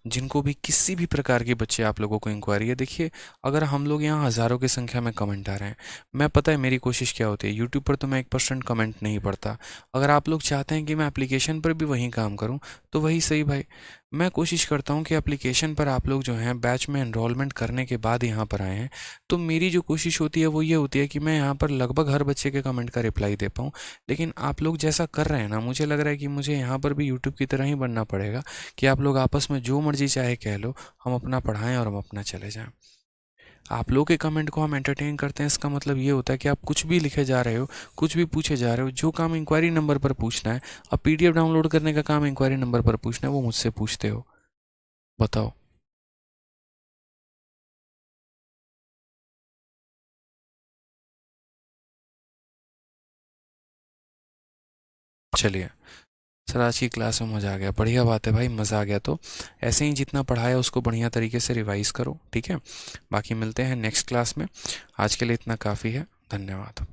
जिनको भी किसी भी प्रकार के बच्चे आप लोगों को इंक्वायरी है, देखिए अगर हम लोग यहाँ हज़ारों की संख्या में कमेंट आ रहे हैं, मैं, पता है मेरी कोशिश क्या होती है, यूट्यूब पर तो मैं 1% कमेंट नहीं पढ़ता। अगर आप लोग चाहते हैं कि मैं एप्लीकेशन पर भी वही काम करूँ तो वही सही भाई। मैं कोशिश करता हूँ कि एप्लीकेशन पर आप लोग जो हैं बैच में एनरोलमेंट करने के बाद यहाँ पर आए हैं, तो मेरी जो कोशिश होती है वो ये होती है कि मैं यहाँ पर लगभग हर बच्चे के कमेंट का रिप्लाई दे पाऊँ। लेकिन आप आप लोग जैसा कर रहे हैं ना, मुझे लग रहा है कि मुझे यहाँ पर भी यूट्यूब की तरह ही बनना पड़ेगा कि आप लोग आपस में जो मर्जी चाहे कह लो, हम अपना पढ़ाएं और हम अपना चले जाएं। आप लोग के कमेंट को हम एंटरटेन करते हैं, इसका मतलब ये होता है कि आप कुछ भी लिखे जा रहे हो, कुछ भी पूछे जा रहे हो, जो काम इंक्वायरी नंबर पर पूछना है, अब पीडीएफ डाउनलोड करने का काम इंक्वायरी नंबर पर पूछना है, वो मुझसे पूछते हो। बताओ। चलिए सर, आज की क्लास में मज़ा आ गया, बढ़िया बात है भाई, मज़ा आ गया तो ऐसे ही जितना पढ़ाया उसको बढ़िया तरीके से रिवाइज करो, ठीक है। बाकी मिलते हैं नेक्स्ट क्लास में, आज के लिए इतना काफ़ी है, धन्यवाद।